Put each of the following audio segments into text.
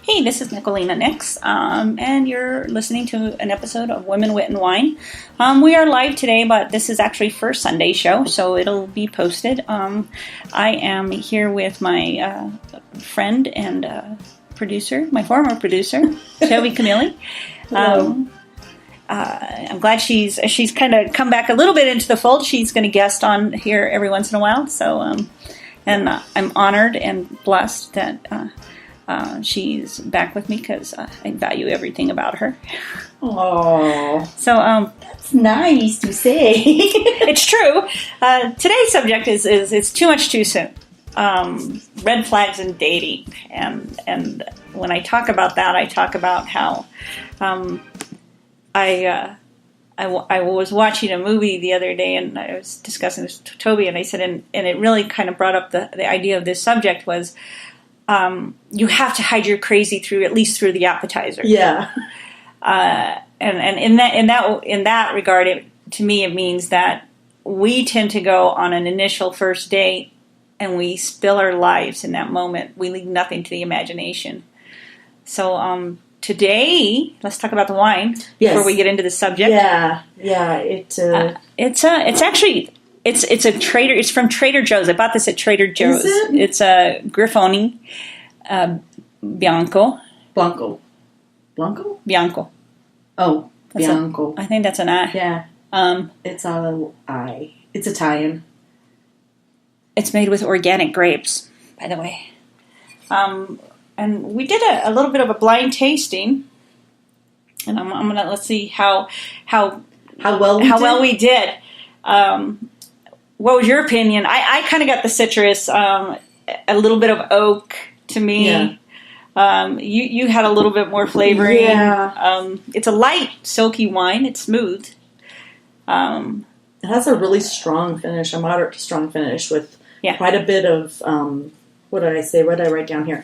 Hey, this is Nicolina Nix, and you're listening to an episode of Women, Wit, and Wine. We are live today, but this is actually first Sunday show, so it'll be posted. I am here with my friend and producer, my former producer, Shelby Camilli. I'm glad she's kind of come back a little bit into the fold. She's going to guest on here every once in a while, so and I'm honored and blessed that she's back with me because I value everything about her. Oh, so that's nice to say. It's true. Today's subject is it's too much too soon. Red flags in dating, and when I talk about that, I talk about how I was watching a movie the other day, and I was discussing this with Toby, and I said, and it really kind of brought up the idea of this subject was. You have to hide your crazy at least through the appetizer. Yeah. And in that regard, to me, it means that we tend to go on an initial first date and we spill our lives in that moment. We leave nothing to the imagination. So today, let's talk about the wine before we get into the subject. Yeah. It's actually. It's a Trader. It's from Trader Joe's. I bought this at Trader Joe's. Is it? It's a Grifoni Bianco. Blanco. Oh, Bianco. I think that's an I. Yeah. It's an I. It's Italian. It's made with organic grapes, by the way. And we did a little bit of a blind tasting, and I'm gonna let's see how well we did. What was your opinion? I kind of got the citrus, a little bit of oak to me. Yeah. You had a little bit more flavoring. Yeah. It's a light, silky wine. It's smooth. It has a really strong finish, a moderate to strong finish with quite a bit of, what did I say? What did I write down here?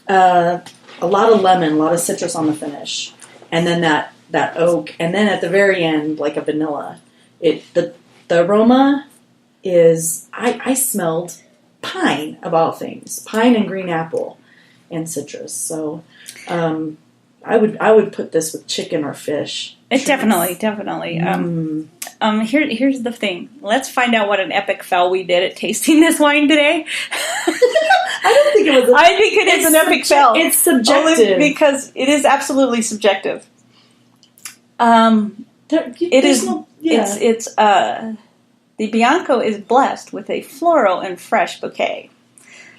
A lot of lemon, a lot of citrus on the finish. And then that oak. And then at the very end, like a vanilla. The aroma is I smelled pine of all things, pine and green apple and citrus. So I would put this with chicken or fish. It definitely. Here's the thing. Let's find out what an epic fail we did at tasting this wine today. I don't think it was. I think it is an epic fail. It's subjective. Only because it is absolutely subjective. The Bianco is blessed with a floral and fresh bouquet,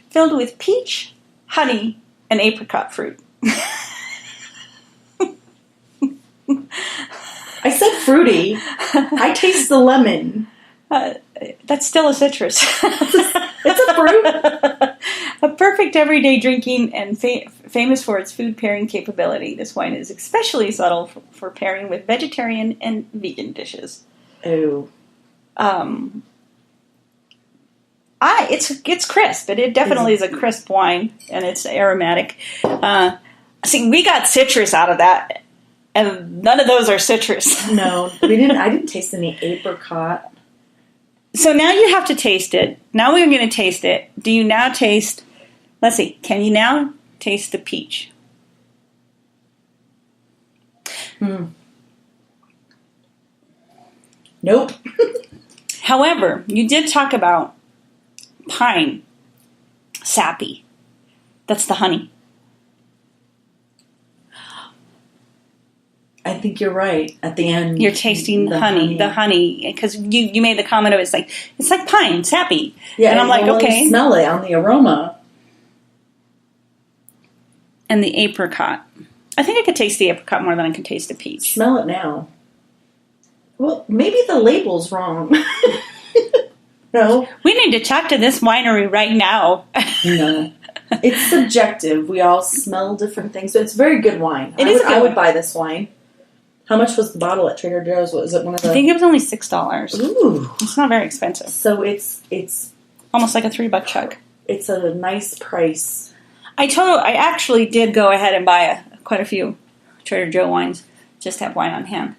filled with peach, honey, and apricot fruit. I said fruity. I taste the lemon. That's still a citrus. It's a fruit. A perfect everyday drinking and famous for its food pairing capability. This wine is especially subtle for pairing with vegetarian and vegan dishes. Oh. It's crisp. It definitely is a crisp wine, and it's aromatic. See, we got citrus out of that, and none of those are citrus. No, we didn't. I didn't taste any apricot. So now you have to taste it. Now we're going to taste it. Do you now taste? Let's see. Can you now taste the peach? Nope. However, you did talk about pine, sappy. That's the honey. I think you're right. At the end, you're tasting the honey, because you made the comment of it's like pine, sappy. Yeah, and I'm like, okay. You smell it on the aroma. And the apricot. I think I could taste the apricot more than I can taste the peach. Smell it now. Well, maybe the label's wrong. No. We need to talk to this winery right now. No. It's subjective. We all smell different things. So it's very good wine. I would buy this wine. How much was the bottle at Trader Joe's? Was it one of the... I think it was only $6. Ooh. It's not very expensive. So it's almost like a $3 chug. It's a nice price. I actually did go ahead and buy quite a few Trader Joe wines. Just have wine on hand.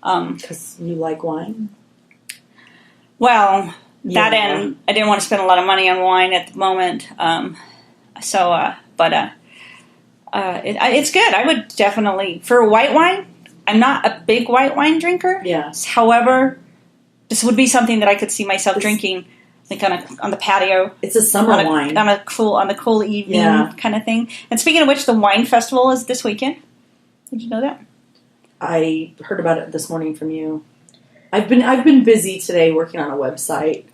Because you like wine? Well, that and I didn't want to spend a lot of money on wine at the moment. it's good. I would definitely, for a white wine, I'm not a big white wine drinker. Yeah. However, this would be something that I could see myself drinking, like on the patio. It's a summer wine on the cool evening kind of thing. And speaking of which, the wine festival is this weekend. Did you know that? I heard about it this morning from you. I've been busy today working on a website.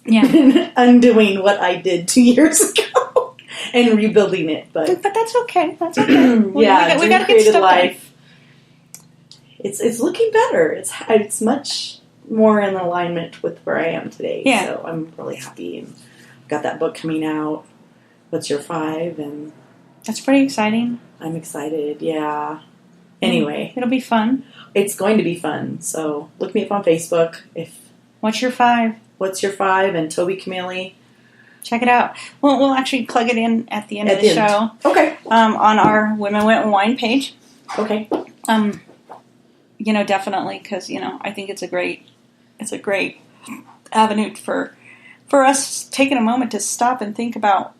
Yeah. Undoing what I did 2 years ago and rebuilding it, but that's okay. That's okay. We got to get stuff life. It's looking better. It's much more in alignment with where I am today. Yeah. So I'm really happy, and I've got that book coming out. What's Your Five? And that's pretty exciting. I'm excited. Yeah. Anyway, it'll be fun. It's going to be fun. So look me up on Facebook. What's Your Five? What's Your Five? And Toby Camille. Check it out. We'll actually plug it in at the end of the show. Okay. On our Women Went Wine page. Okay. Definitely, because I think it's a great avenue for us taking a moment to stop and think about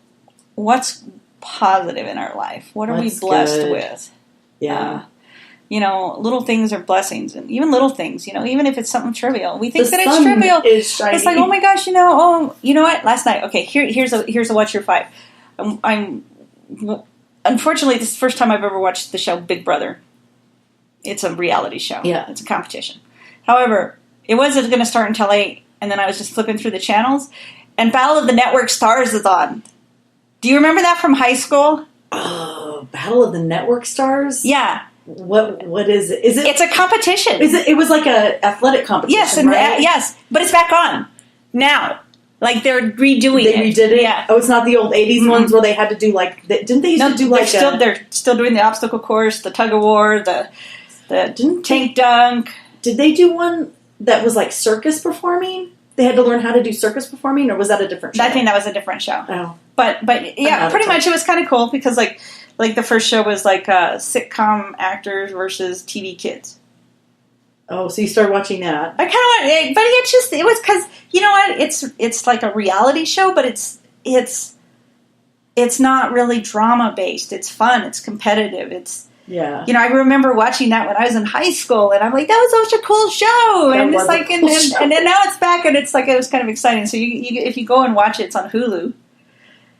what's positive in our life. What are we blessed with? Yeah. Little things are blessings, and even little things, even if it's something trivial, we think that it's trivial. It's like, oh my gosh, you know what? Last night, okay, here's a What's Your Five. Unfortunately, this is the first time I've ever watched the show Big Brother. It's a reality show. Yeah, it's a competition. However, it wasn't going to start until 8, and then I was just flipping through the channels, and Battle of the Network Stars is on. Do you remember that from high school? Oh, Battle of the Network Stars? Yeah. What is it? It's a competition. It was like a athletic competition. Yes, right? Yes, but it's back on now. Like they're redoing it. They redid it. Yeah. Oh, it's not the old '80s ones where they had to do like. Didn't they used to do like? They're still doing the obstacle course, the tug of war, the tank dunk. Did they do one that was like circus performing? They had to learn how to do circus performing, or was that a different show? I think that was a different show. Oh, but yeah, pretty much it was kind of cool because like the first show was like sitcom actors versus TV kids. Oh, so you started watching that? I kind of want, but it was because you know what? It's like a reality show, but it's not really drama based. It's fun. It's competitive. Yeah. I remember watching that when I was in high school, and I'm like, that was such a cool show. And it's like, and then now it's back, and it's like it was kind of exciting. So you if you go and watch it, it's on Hulu.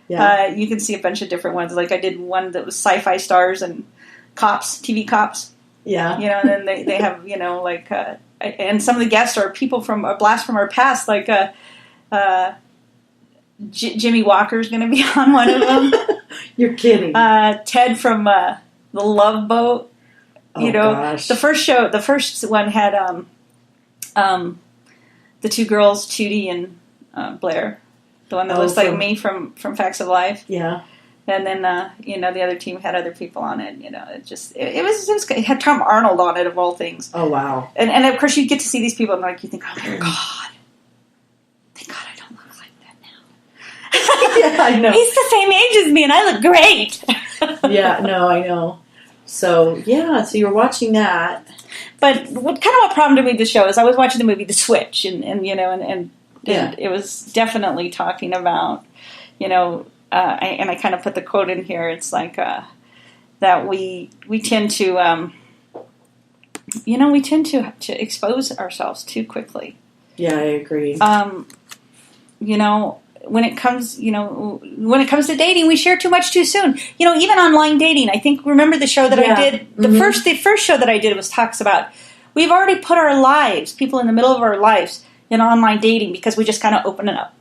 Yeah. You can see a bunch of different ones. Like I did one that was sci-fi stars and cops, TV cops. Yeah. And then they have, like, and some of the guests are people from a blast from our past, like Jimmy Walker's going to be on one of them. You're kidding. Ted from The Love Boat. Gosh. The first one had the two girls, Tootie and Blair. The one that looks like me from Facts of Life. Yeah. And then, the other team had other people on it. It was good. It had Tom Arnold on it, of all things. Oh, wow. And of course, you get to see these people, and you think, oh, my God. Thank God I don't look like that now. Yeah, I know. He's the same age as me, and I look great. Yeah, no, I know. So you were watching that. But what prompted me to the show is I was watching the movie The Switch, and it was definitely talking about, and I kind of put the quote in here. It's like that we tend to, to expose ourselves too quickly. Yeah, I agree. When it comes to dating, we share too much too soon. Even online dating. I think remember the show that I did. The first show that I did talks about we've already put our lives, people in the middle of our lives, in online dating because we just kind of open it up.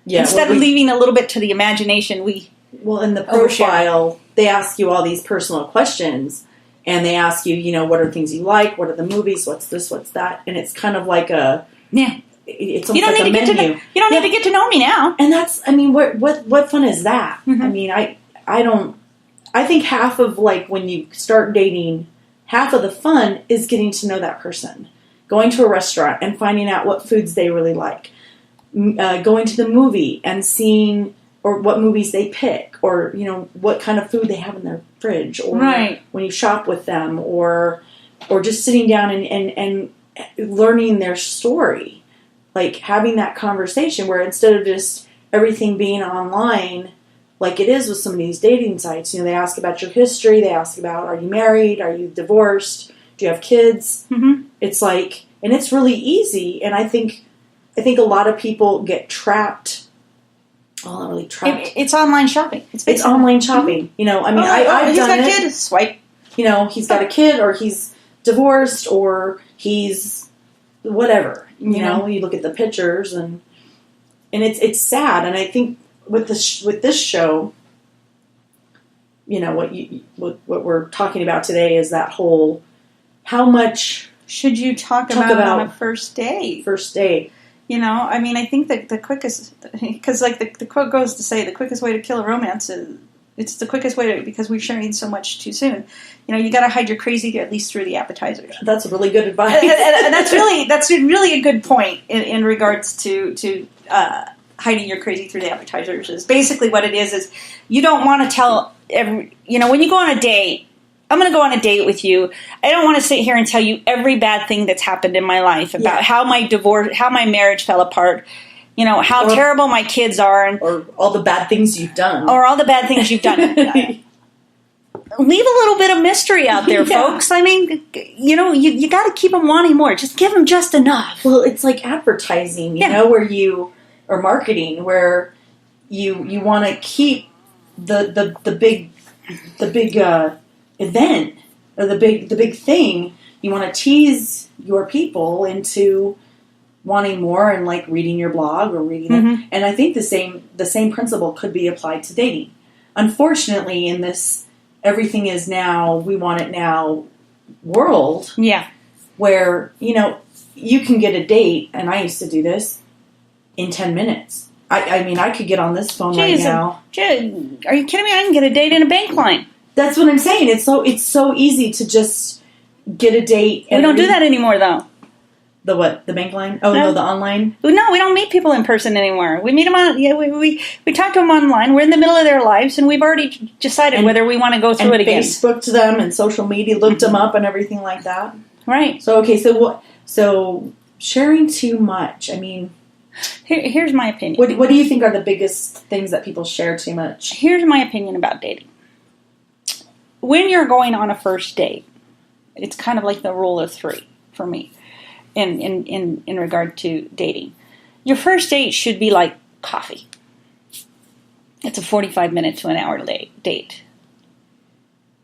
Yeah, instead of leaving a little bit to the imagination, in the profile, they ask you all these personal questions, and they ask you, what are things you like, what are the movies, what's this, what's that, and it's kind of like it's you don't like need to get to you don't need to get to know me now. And that's, what fun is that? Mm-hmm. I think half of when you start dating, half of the fun is getting to know that person, going to a restaurant and finding out what foods they really like. Going to the movie and seeing or what movies they pick or what kind of food they have in their fridge or when you shop with them or just sitting down and learning their story, like having that conversation where instead of just everything being online like it is with some of these dating sites. They ask about your history. They ask about, are you married? Are you divorced? Do you have kids? Mm-hmm. It's like, and it's really easy. And I think a lot of people get trapped. Well, not really trapped. It's online shopping. It's online shopping. Mm-hmm. I've he's done got it. Kid, swipe. He's got a kid, or he's divorced, or he's whatever. You look at the pictures, and it's sad. And I think with this show, what we're talking about today is that whole, how much should you talk about on a first date? First date. I think that the quickest, because like the quote goes to say, the quickest way to kill a romance is, it's the quickest way because we're sharing so much too soon. You got to hide your crazy at least through the appetizers. That's really good advice. and that's really a good point in regards to hiding your crazy through the appetizers. Is basically what it is you don't want to tell when you go on a date. I'm going to go on a date with you. I don't want to sit here and tell you every bad thing that's happened in my life about how my marriage fell apart, how terrible my kids are. Or all the bad things you've done. Leave a little bit of mystery out there, folks. I mean, you got to keep them wanting more. Just give them just enough. Well, it's like advertising, or marketing, where you want to keep the big event, or the big thing. You want to tease your people into wanting more, and like reading your blog or reading it. And I think the same principle could be applied to dating. Unfortunately, in this everything is now, we want it now world, where you can get a date, and I used to do this in 10 minutes. I could get on this phone right now. Are you kidding me? I can get a date in a bank line. That's what I'm saying. It's so easy to just get a date. And we don't do that anymore, though. The what? The bank line? Oh, no, the online? No, we don't meet people in person anymore. We meet them on. We talk to them online. We're in the middle of their lives, and we've already decided whether we want to go through it again. Facebooked them and social media, looked them up and everything like that. Right. So okay, so sharing too much. I mean, here's my opinion. What do you think are the biggest things that people share too much? Here's my opinion about dating. When you're going on a first date, it's kind of like the rule of 3 for me in regard to dating. Your first date should be like coffee. It's a 45-minute to an hour date.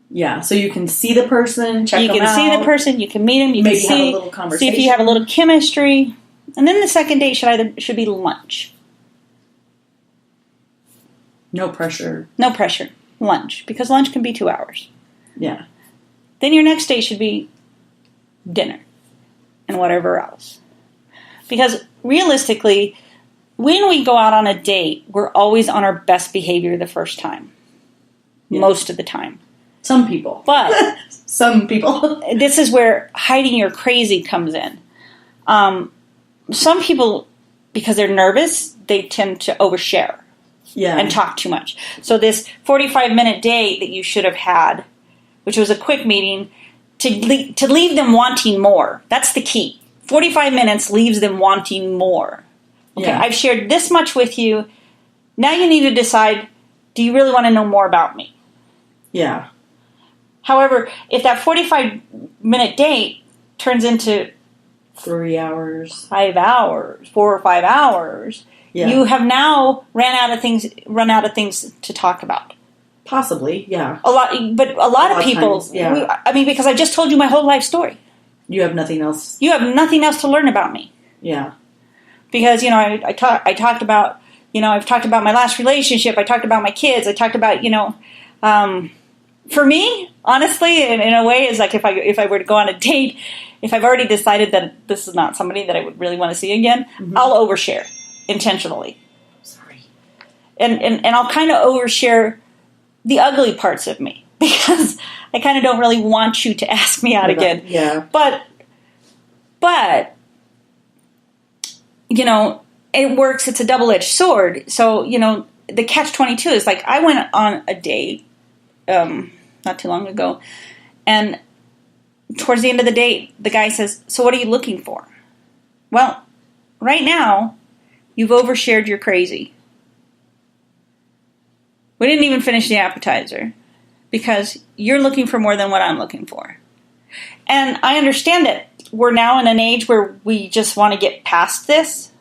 Yeah, so you can see the person, check them out. You can see the person, you can meet them, you maybe can have a little conversation. See if you have a little chemistry. And then the second date should be lunch. No pressure. No pressure. Lunch. Because lunch can be 2 hours. Yeah. Then your next date should be dinner. And whatever else. Because realistically, when we go out on a date, we're always on our best behavior the first time. Yeah. Most of the time. Some people. But some people. This is where hiding your crazy comes in. Some people, because they're nervous, they tend to overshare. Yeah. And talk too much. So this 45-minute date that you should have had, which was a quick meeting, to leave them wanting more. That's the key. 45 minutes leaves them wanting more. Okay, yeah. I've shared this much with you. Now you need to decide, do you really want to know more about me? Yeah. However, if that 45-minute date turns into 3 hours, 5 hours, 4 or 5 hours, yeah. You have now run out of things to talk about. Possibly, yeah. A lot of people. Times, yeah. Because I just told you my whole life story. You have nothing else. You have nothing else to learn about me. Yeah. Because I talked about I've talked about my last relationship. I talked about my kids. I talked about for me, honestly, in a way, is like if I were to go on a date, if I've already decided that this is not somebody that I would really want to see again, mm-hmm. I'll overshare intentionally. Sorry. And I'll kind of overshare the ugly parts of me because I kind of don't really want you to ask me out again. Yeah. But it works. It's a double-edged sword. So the catch-22 is like I went on a date not too long ago, and towards the end of the date, the guy says, "So what are you looking for?" Well, right now, you've overshared your crazy. We didn't even finish the appetizer because you're looking for more than what I'm looking for. And I understand that we're now in an age where we just want to get past this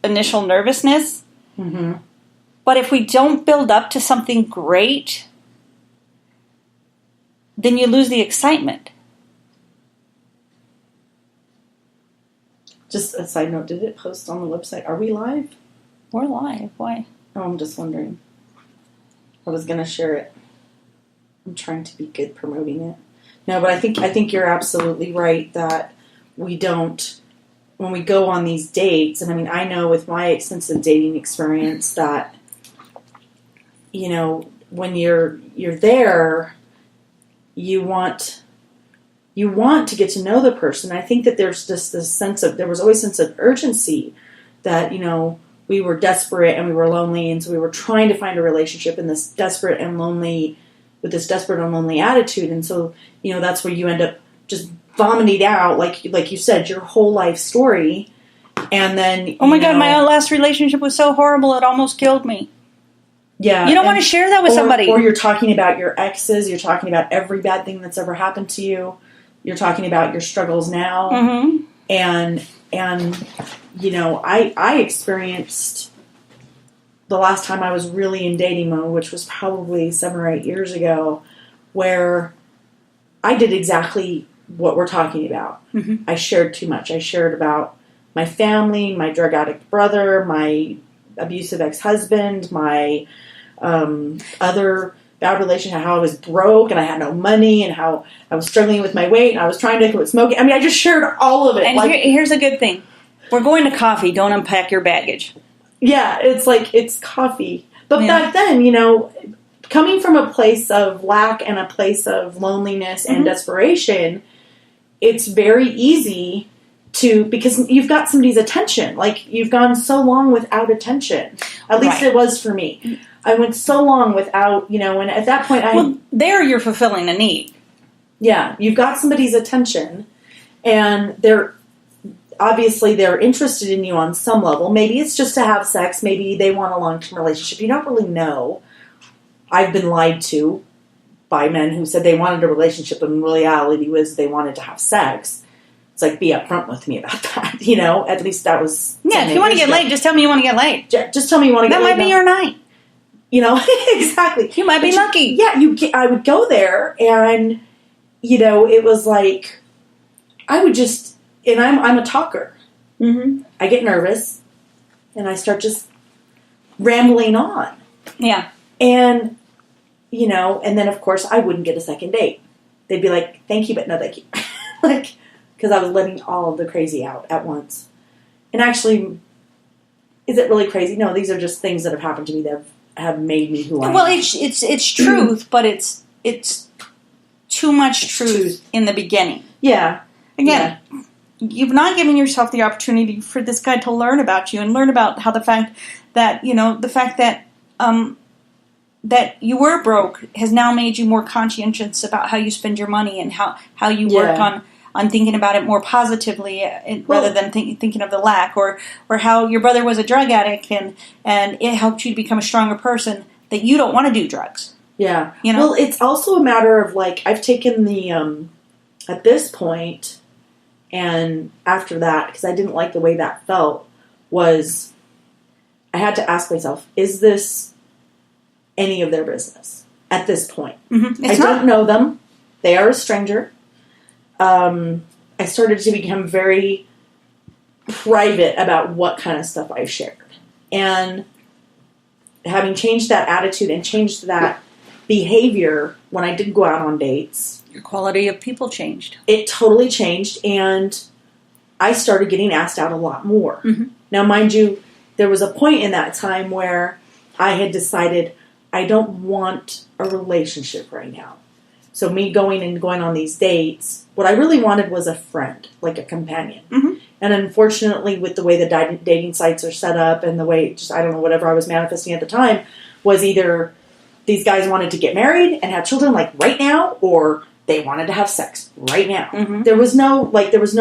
initial nervousness. Mm-hmm. But if we don't build up to something great, then you lose the excitement. Just a side note, did it post on the website? Are we live? We're live. Why? Oh, I'm just wondering. I was going to share it. I'm trying to be good promoting it. No, but I think you're absolutely right that we don't, when we go on these dates, and I mean, I know with my extensive dating experience that, you know, when you're there, you want to get to know the person. I think that there's just this there was always a sense of urgency that, you know, we were desperate and we were lonely, and so we were trying to find a relationship with this desperate and lonely attitude. And so, you know, that's where you end up just vomiting out, like you said, your whole life story. And then, oh my God, my last relationship was so horrible, it almost killed me. Yeah. You don't want to share that with somebody. Or you're talking about your exes, you're talking about every bad thing that's ever happened to you. You're talking about your struggles now. Mm-hmm. And you know, I experienced the last time I was really in dating mode, which was probably 7 or 8 years ago, where I did exactly what we're talking about. Mm-hmm. I shared too much. I shared about my family, my drug addict brother, my abusive ex-husband, my other bad relationship, how I was broke and I had no money, and how I was struggling with my weight and I was trying to quit smoking. I mean, I just shared all of it. And here's a good thing. We're going to coffee. Don't unpack your baggage. Yeah, it's like, it's coffee. But back then, you know, coming from a place of lack and a place of loneliness and desperation, it's very easy because you've got somebody's attention. Like, you've gone so long without attention. At least it was for me. I went so long without, you know, and at that point there you're fulfilling a need. Yeah, you've got somebody's attention, and they're interested in you on some level. Maybe it's just to have sex. Maybe they want a long-term relationship. You don't really know. I've been lied to by men who said they wanted a relationship, and in reality was they wanted to have sex. It's like, be upfront with me about that, you know? At least that was... Yeah, if you want to get laid, just tell me you want to get laid. Just tell me you want to get laid. That might be your night. You know, exactly. You might be lucky. Yeah, I would go there, and, you know, it was like, I would just... And I'm a talker. Mm-hmm. I get nervous, and I start just rambling on. Yeah. And, you know, and then, of course, I wouldn't get a second date. They'd be like, thank you, but no thank you. Like, because I was letting all of the crazy out at once. And actually, is it really crazy? No, these are just things that have happened to me that have made me who I am. Well, it's truth, but it's too much truth in the beginning. Yeah. Again, you've not given yourself the opportunity for this guy to learn about you and learn about how the fact that that you were broke has now made you more conscientious about how you spend your money and how you work on thinking about it more positively rather than thinking of the lack, or how your brother was a drug addict and it helped you to become a stronger person, that you don't want to do drugs. Yeah. You know? Well, it's also a matter of, like, I've taken the, at this point, and after that, because I didn't like the way that felt, was I had to ask myself, is this any of their business at this point? Mm-hmm. I don't know them. They are a stranger. I started to become very private about what kind of stuff I shared. And having changed that attitude and changed that behavior when I did go out on dates, your quality of people changed. It totally changed, and I started getting asked out a lot more. Mm-hmm. Now, mind you, there was a point in that time where I had decided I don't want a relationship right now. So me going on these dates, what I really wanted was a friend, like a companion. Mm-hmm. And unfortunately, with the way the dating sites are set up and the way, just, I don't know, whatever I was manifesting at the time, was either these guys wanted to get married and have children, like, right now, or they wanted to have sex right now. Mm-hmm. There was no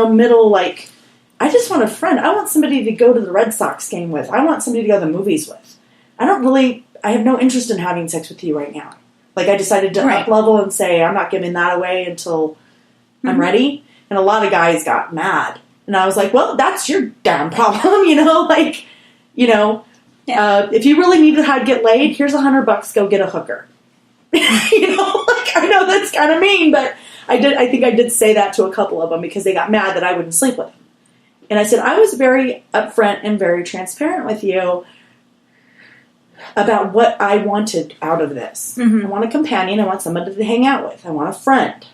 middle, like, I just want a friend. I want somebody to go to the Red Sox game with. I want somebody to go to the movies with. I don't really I have no interest in having sex with you right now. Like, I decided to Right. up level and say, I'm not giving that away until I'm ready. And a lot of guys got mad. And I was like, well, that's your damn problem, you know? Like, you know, if you really need to get laid, here's $100, go get a hooker. You know, like, I know that's kind of mean, but I think I did say that to a couple of them because they got mad that I wouldn't sleep with them. And I said, I was very upfront and very transparent with you about what I wanted out of this. I want a companion. I want somebody to hang out with. I want a friend.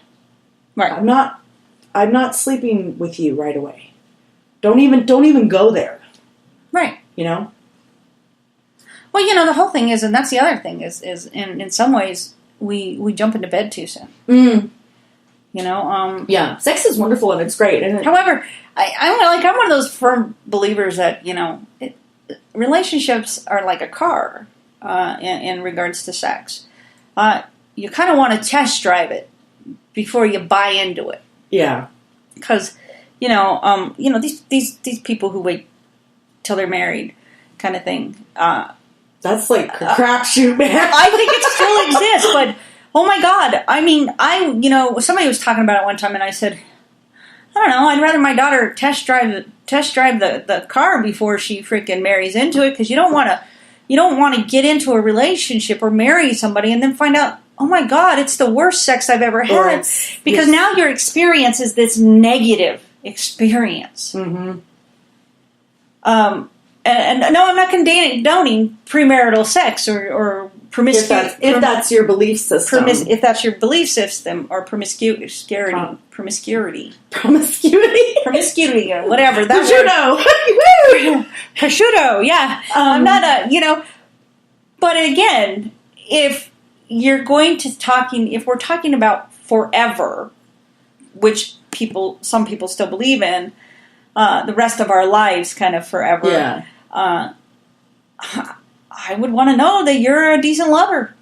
Right. I'm not sleeping with you right away. Don't even go there. Right. You know? Well, you know, the whole thing is, and that's the other thing, is in some ways, we jump into bed too soon. You know? Yeah. Sex is wonderful and it's great. And however, I'm one of those firm believers that, you know, relationships are like a car in regards to sex. You kind of want to test drive it before you buy into it. Yeah. Because, you know, these people who wait till they're married kind of thing. That's like a crapshoot, man. I think it still exists, but oh my God. I mean, somebody was talking about it one time and I said, I don't know, I'd rather my daughter test drive the car before she freaking marries into it, because you don't want to get into a relationship or marry somebody and then find out, oh my God, it's the worst sex I've ever had, because now your experience is this negative experience. And no, I'm not condoning premarital sex or promiscuity. If that's your belief system. If that's your belief system, or promiscuity. Promiscuity, whatever. Prosciutto. Prosciutto, yeah. I'm not but again, if we're talking about forever, which some people still believe in, the rest of our lives kind of forever. Yeah. I would want to know that you're a decent lover.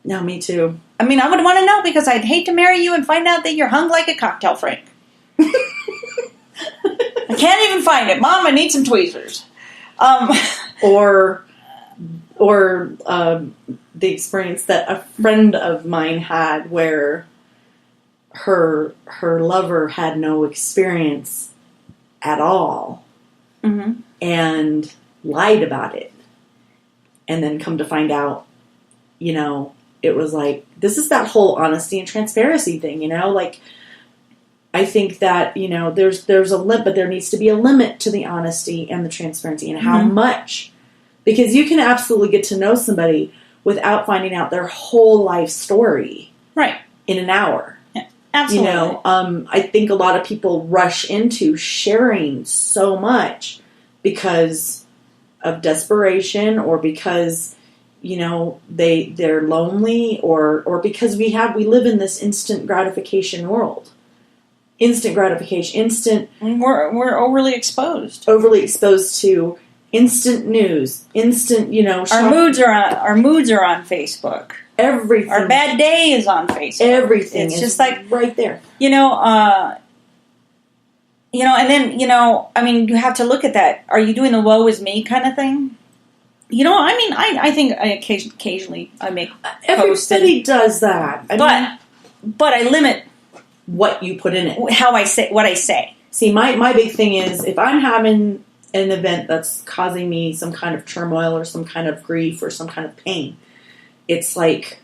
No, me too. I mean, I would want to know, because I'd hate to marry you and find out that you're hung like a cocktail Frank. I can't even find it. Mom, I need some tweezers. Or the experience that a friend of mine had where her lover had no experience at all and lied about it. And then come to find out, you know, it was like, this is that whole honesty and transparency thing, you know? Like, I think that, you know, there's a limit, but there needs to be a limit to the honesty and the transparency and how much. Because you can absolutely get to know somebody without finding out their whole life story. Right. In an hour. Yeah, absolutely. You know, I think a lot of people rush into sharing so much because of desperation, or because, you know, they're lonely, or because we live in this instant gratification world. Instant gratification, we're overly exposed to instant news, instant, you know, our moods are on Facebook. Everything. Our bad day is on Facebook. Everything. It's just like right there. And then, I mean, you have to look at that. Are you doing the woe is me kind of thing? You know, I mean, I think occasionally I make posts. Everybody does that. But I limit what you put in it. What I say. See, my big thing is, if I'm having an event that's causing me some kind of turmoil or some kind of grief or some kind of pain, it's like,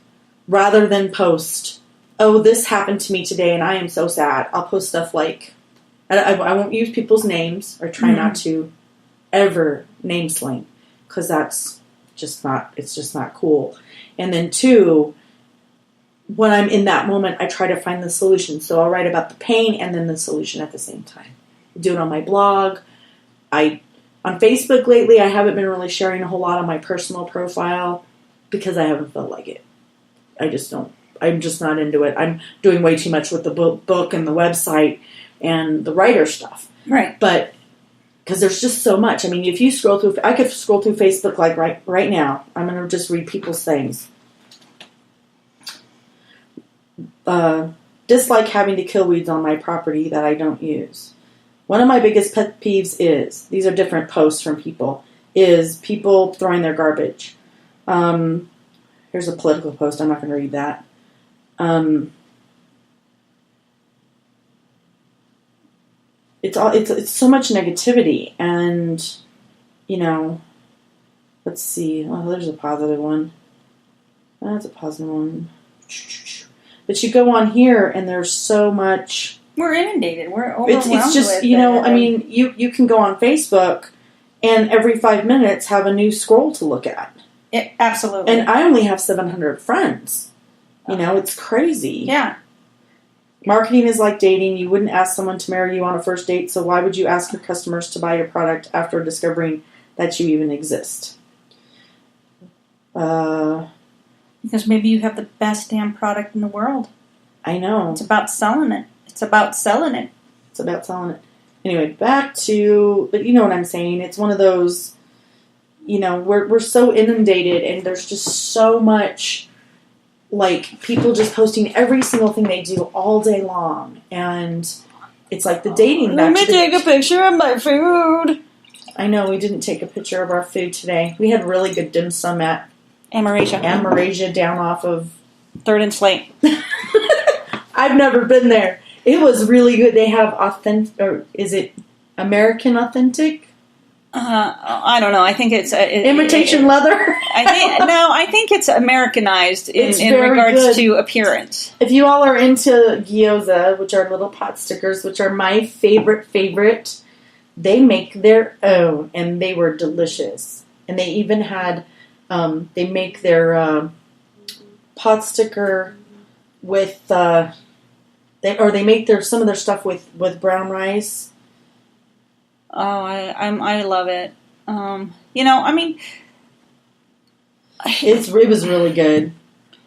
rather than post, oh, this happened to me today and I am so sad, I'll post stuff like, I won't use people's names, or try not to ever name slang, because it's just not cool. And then 2, when I'm in that moment, I try to find the solution. So I'll write about the pain and then the solution at the same time. Do it on my blog. On Facebook lately, I haven't been really sharing a whole lot on my personal profile because I haven't felt like it. I'm just not into it. I'm doing way too much with the book and the website and the writer stuff. Right. But because there's just so much. I mean, if you scroll through, I could scroll through Facebook like right now. I'm going to just read people's things. Dislike having to kill weeds on my property that I don't use. One of my biggest pet peeves these are different posts from people, is people throwing their garbage. Here's a political post. I'm not going to read that. It's so much negativity, and let's see. Oh, there's a positive one. That's a positive one. But you go on here, and there's so much. We're inundated. We're overwhelmed. It's just you can go on Facebook, and every 5 minutes have a new scroll to look at. Absolutely. And I only have 700 friends. It's crazy. Yeah. Marketing is like dating. You wouldn't ask someone to marry you on a first date, so why would you ask your customers to buy your product after discovering that you even exist? Because maybe you have the best damn product in the world. I know. It's about selling it. It's about selling it. Anyway, back to, but you know what I'm saying. It's one of those, we're so inundated, and there's just so much, like, people just posting every single thing they do all day long. And it's like the dating. Let me take a picture of my food. I know, we didn't take a picture of our food today. We had really good dim sum at Amarasia down off of 3rd and Slate. I've never been there. It was really good. They have authentic, or is it American authentic? I don't know. I think it's imitation leather. I think it's Americanized in regards to appearance. If you all are into gyoza, which are little pot stickers, which are my favorite, they make their own, and they were delicious. And they even had, they make their pot sticker with, they make some of their stuff with brown rice. Oh, I love it. It was really good.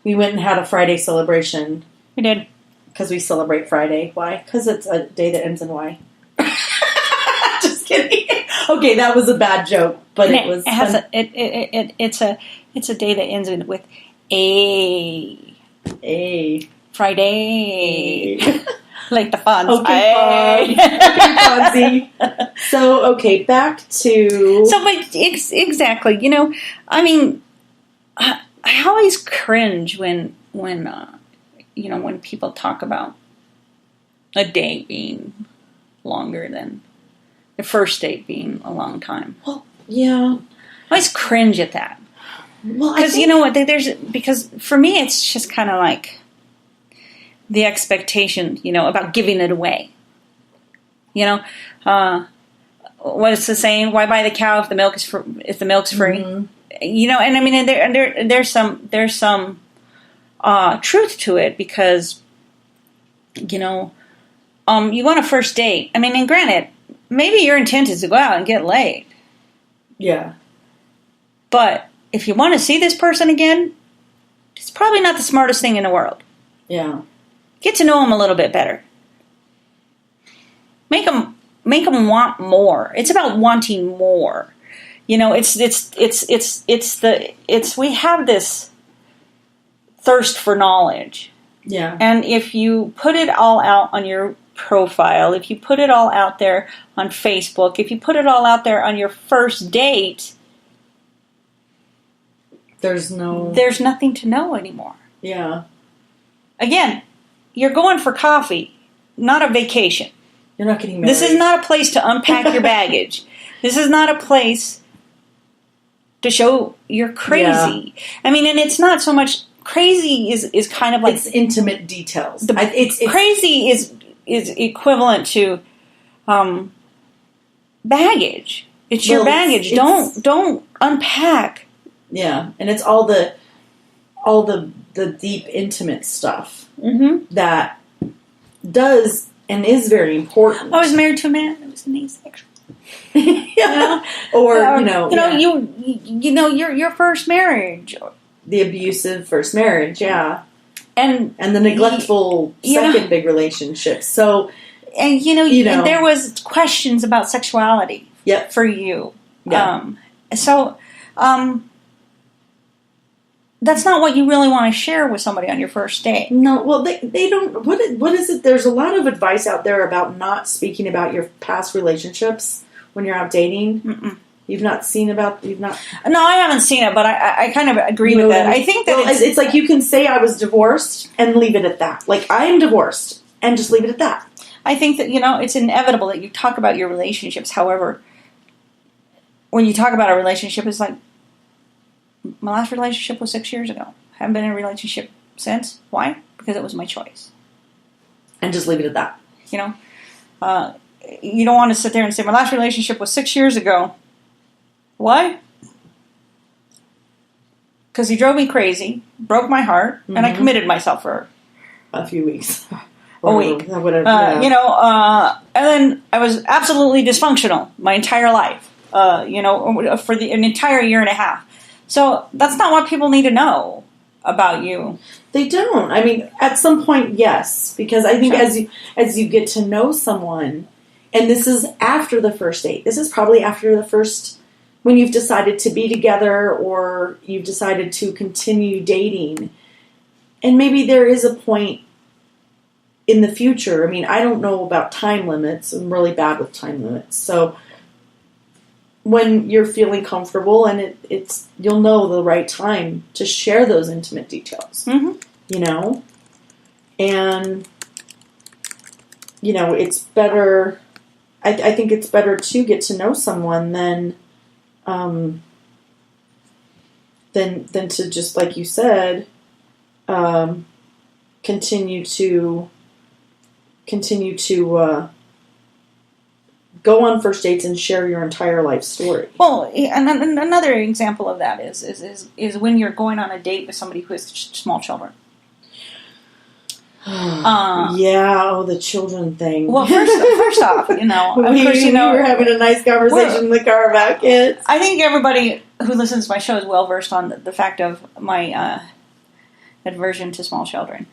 We went and had a Friday celebration. We did. Because we celebrate Friday. Why? Because it's a day that ends in Y. Just kidding. Okay, that was a bad joke, but it was. It's a day that ends with A. Friday. Like the Fonz. Okay, Fonzie. So, back to... exactly. I always cringe when people talk about a day being longer than the first date being a long time. Well, yeah. I always cringe at that. Well, because you know what? Because for me, it's just kind of like the expectation, about giving it away. What is the saying? Why buy the cow if the milk's free? Mm-hmm. And there's some truth to it, because you want a first date. And granted, maybe your intent is to go out and get laid. Yeah. But if you want to see this person again, it's probably not the smartest thing in the world. Yeah. Get to know them a little bit better. Make them want more. It's about wanting more. We have this thirst for knowledge. Yeah. And if you put it all out on your profile, if you put it all out there on Facebook, if you put it all out there on your first date, there's nothing to know anymore. Yeah. Again, you're going for coffee, not a vacation. You're not getting married. This is not a place to unpack your baggage. This is not a place to show you're crazy. Yeah. And it's not so much crazy is kind of like it's intimate details. It's crazy is equivalent to baggage. It's your baggage. Don't unpack. Yeah, and it's all the deep intimate stuff that does and is very important. I was married to a man that was an asexual. Yeah. Your first marriage, the abusive first marriage, yeah, and the neglectful second big relationship. So, and there was questions about sexuality. Yep. For you. Yeah. That's not what you really want to share with somebody on your first date. No, well, they don't. What is it? There's a lot of advice out there about not speaking about your past relationships when you're out dating. Mm-mm. You've not seen about... No, I haven't seen it, but I kind of agree with that. I think that it's like you can say I was divorced and leave it at that. Like, I am divorced and just leave it at that. I think that, it's inevitable that you talk about your relationships. However, when you talk about a relationship, it's like, my last relationship was 6 years ago. I haven't been in a relationship since. Why? Because it was my choice. And just leave it at that. You don't want to sit there and say, my last relationship was 6 years ago. Why? Because he drove me crazy, broke my heart, and I committed myself for a few weeks. A week. Whatever. And then I was absolutely dysfunctional my entire life, for an entire year and a half. So that's not what people need to know about you. They don't. I mean, at some point, yes. Because I think as you get to know someone, and this is after the first date. This is probably after the first... when you've decided to be together or you've decided to continue dating. And maybe there is a point in the future. I mean, I don't know about time limits. I'm really bad with time limits. So when you're feeling comfortable and it's you'll know the right time to share those intimate details. And, it's better. I think it's better to get to know someone than to just, like you said, continue to go on first dates and share your entire life story. Well, and another example of that is when you're going on a date with somebody who has small children. The children thing. Well, first off, we were having a nice conversation in the car about kids. I think everybody who listens to my show is well versed on the fact of my aversion to small children.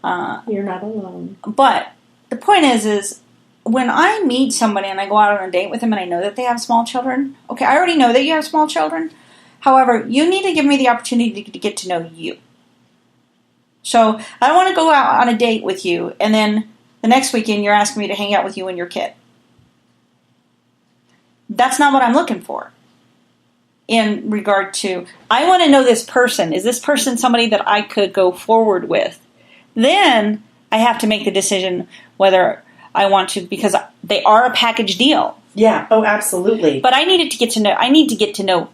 You're not alone. But the point is when I meet somebody and I go out on a date with them and I know that they have small children, okay, I already know that you have small children. However, you need to give me the opportunity to get to know you. So I don't want to go out on a date with you, and then the next weekend you're asking me to hang out with you and your kid. That's not what I'm looking for. In regard to, I want to know this person. Is this person somebody that I could go forward with? Then I have to make the decision whether I want to, because they are a package deal. Yeah. Oh, absolutely. But I need to get to know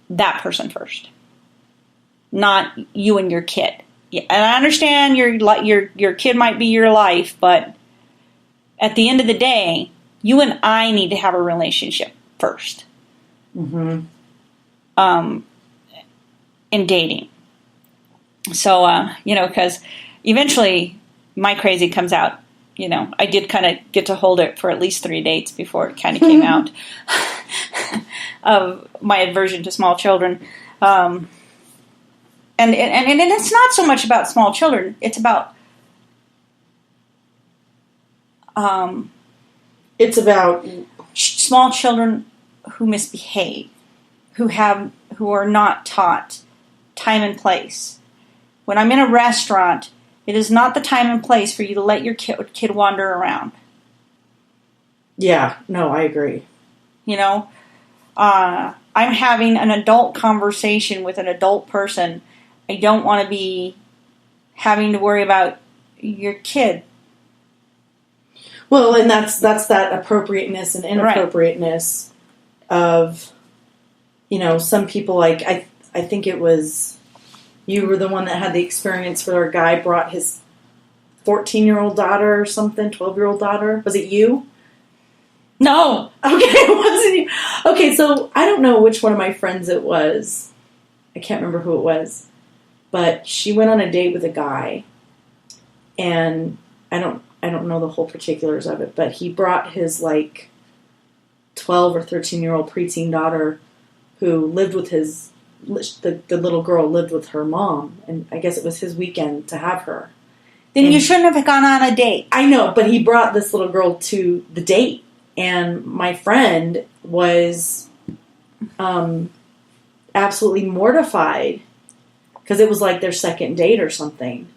that person first, not you and your kid. Yeah, and I understand your kid might be your life, but at the end of the day, you and I need to have a relationship first. In dating. So, because eventually my crazy comes out. I did kind of get to hold it for at least 3 dates before it kind of came out of my aversion to small children. And it's not so much about small children. It's about small children who misbehave, who are not taught time and place. When I'm in a restaurant, it is not the time and place for you to let your kid wander around. Yeah, no, I agree. I'm having an adult conversation with an adult person. I don't want to be having to worry about your kid. Well, and that's that appropriateness and inappropriateness of, some people, like, I think it was, you were the one that had the experience where a guy brought his 14-year-old daughter or something, 12-year-old daughter. Was it you? No. Okay, it wasn't you. Okay, so I don't know which one of my friends it was. I can't remember who it was. But she went on a date with a guy, and I don't know the whole particulars of it, but he brought his 12 or 13-year-old preteen daughter who lived with the little girl lived with her mom, and I guess it was his weekend to have her. Then you shouldn't have gone on a date. I know, but he brought this little girl to the date, and my friend was absolutely mortified because it was like their second date or something.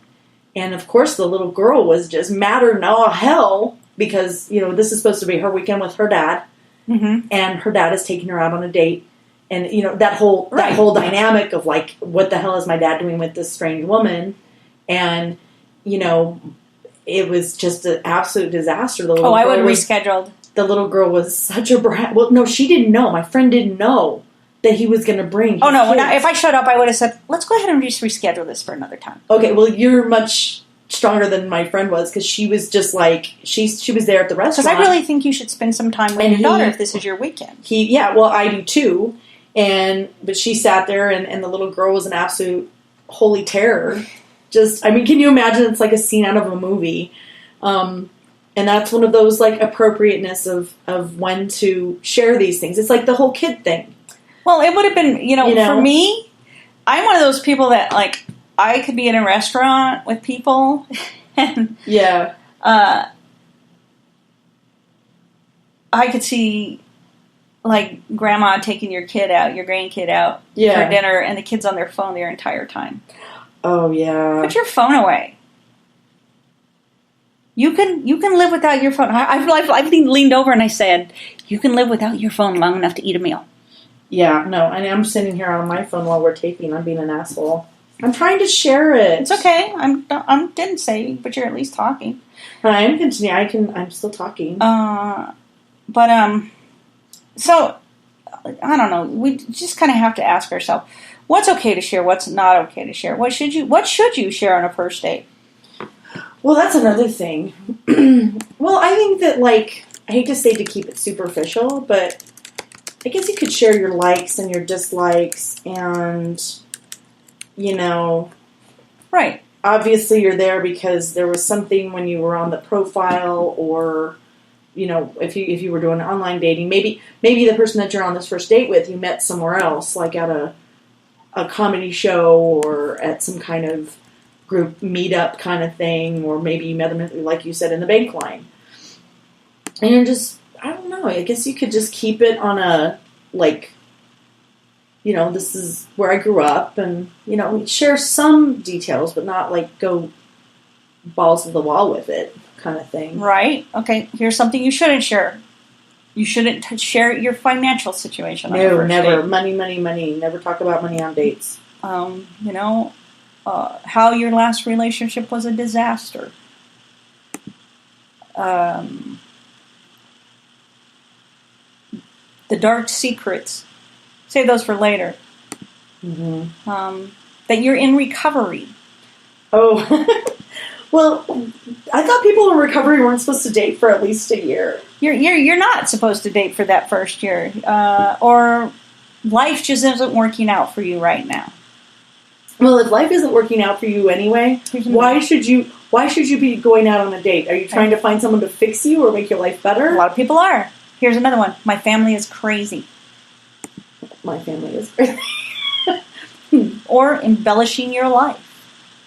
And of course the little girl was just madder than all hell because, this is supposed to be her weekend with her dad. Mm-hmm. and her dad is taking her out on a date. And, that whole dynamic of, like, what the hell is my dad doing with this strange woman? And, it was just an absolute disaster. I would have rescheduled. The little girl was such a brat. Well, no, she didn't know. My friend didn't know that he was going to bring. Oh no! If I showed up, I would have said, "Let's go ahead and just reschedule this for another time." Okay, well, you're much stronger than my friend was, because she was just like she was there at the restaurant. Because I really think you should spend some time with your daughter if this is your weekend. I do too. But she sat there, and the little girl was an absolute holy terror. Can you imagine? It's like a scene out of a movie. And that's one of those, like, appropriateness of when to share these things. It's like the whole kid thing. Well, it would have been, for me, I'm one of those people that, like, I could be in a restaurant with people. And, yeah. I could see, like, grandma taking your grandkid out for dinner, and the kid's on their phone their entire time. Oh, yeah. Put your phone away. You can live without your phone. I've leaned over and I said, you can live without your phone long enough to eat a meal. Yeah, no, and I'm sitting here on my phone while we're taping. I'm being an asshole. I'm trying to share it. It's okay. I didn't say, but you're at least talking. I am continuing. I'm still talking. So I don't know. We just kind of have to ask ourselves, what's okay to share? What's not okay to share? What should you share on a first date? Well, that's another thing. Well, I think that, like, I hate to say to keep it superficial, but I guess you could share your likes and your dislikes and, Right. Obviously you're there because there was something when you were on the profile, or, if you were doing online dating, maybe the person that you're on this first date with, you met somewhere else, like at a comedy show or at some kind of group meetup kind of thing, or maybe you met them, like you said, in the bank line. And you're just, I don't know, I guess you could just keep it on a, like, this is where I grew up, and, share some details, but not, like, go balls to the wall with it kind of thing. Right. Okay, here's something you shouldn't share. You shouldn't share your financial situation on No, first never. date. Money. Never talk about money on dates. How your last relationship was a disaster. The dark secrets. Save those for later. Mm-hmm. That you're in recovery. Oh, well, I thought people in recovery weren't supposed to date for at least a year. You're not supposed to date for that first year, or life just isn't working out for you right now. Well, if life isn't working out for you anyway, why should you be going out on a date? Are you trying to find someone to fix you or make your life better? A lot of people are. Here's another one. My family is crazy. My family is crazy. Or embellishing your life.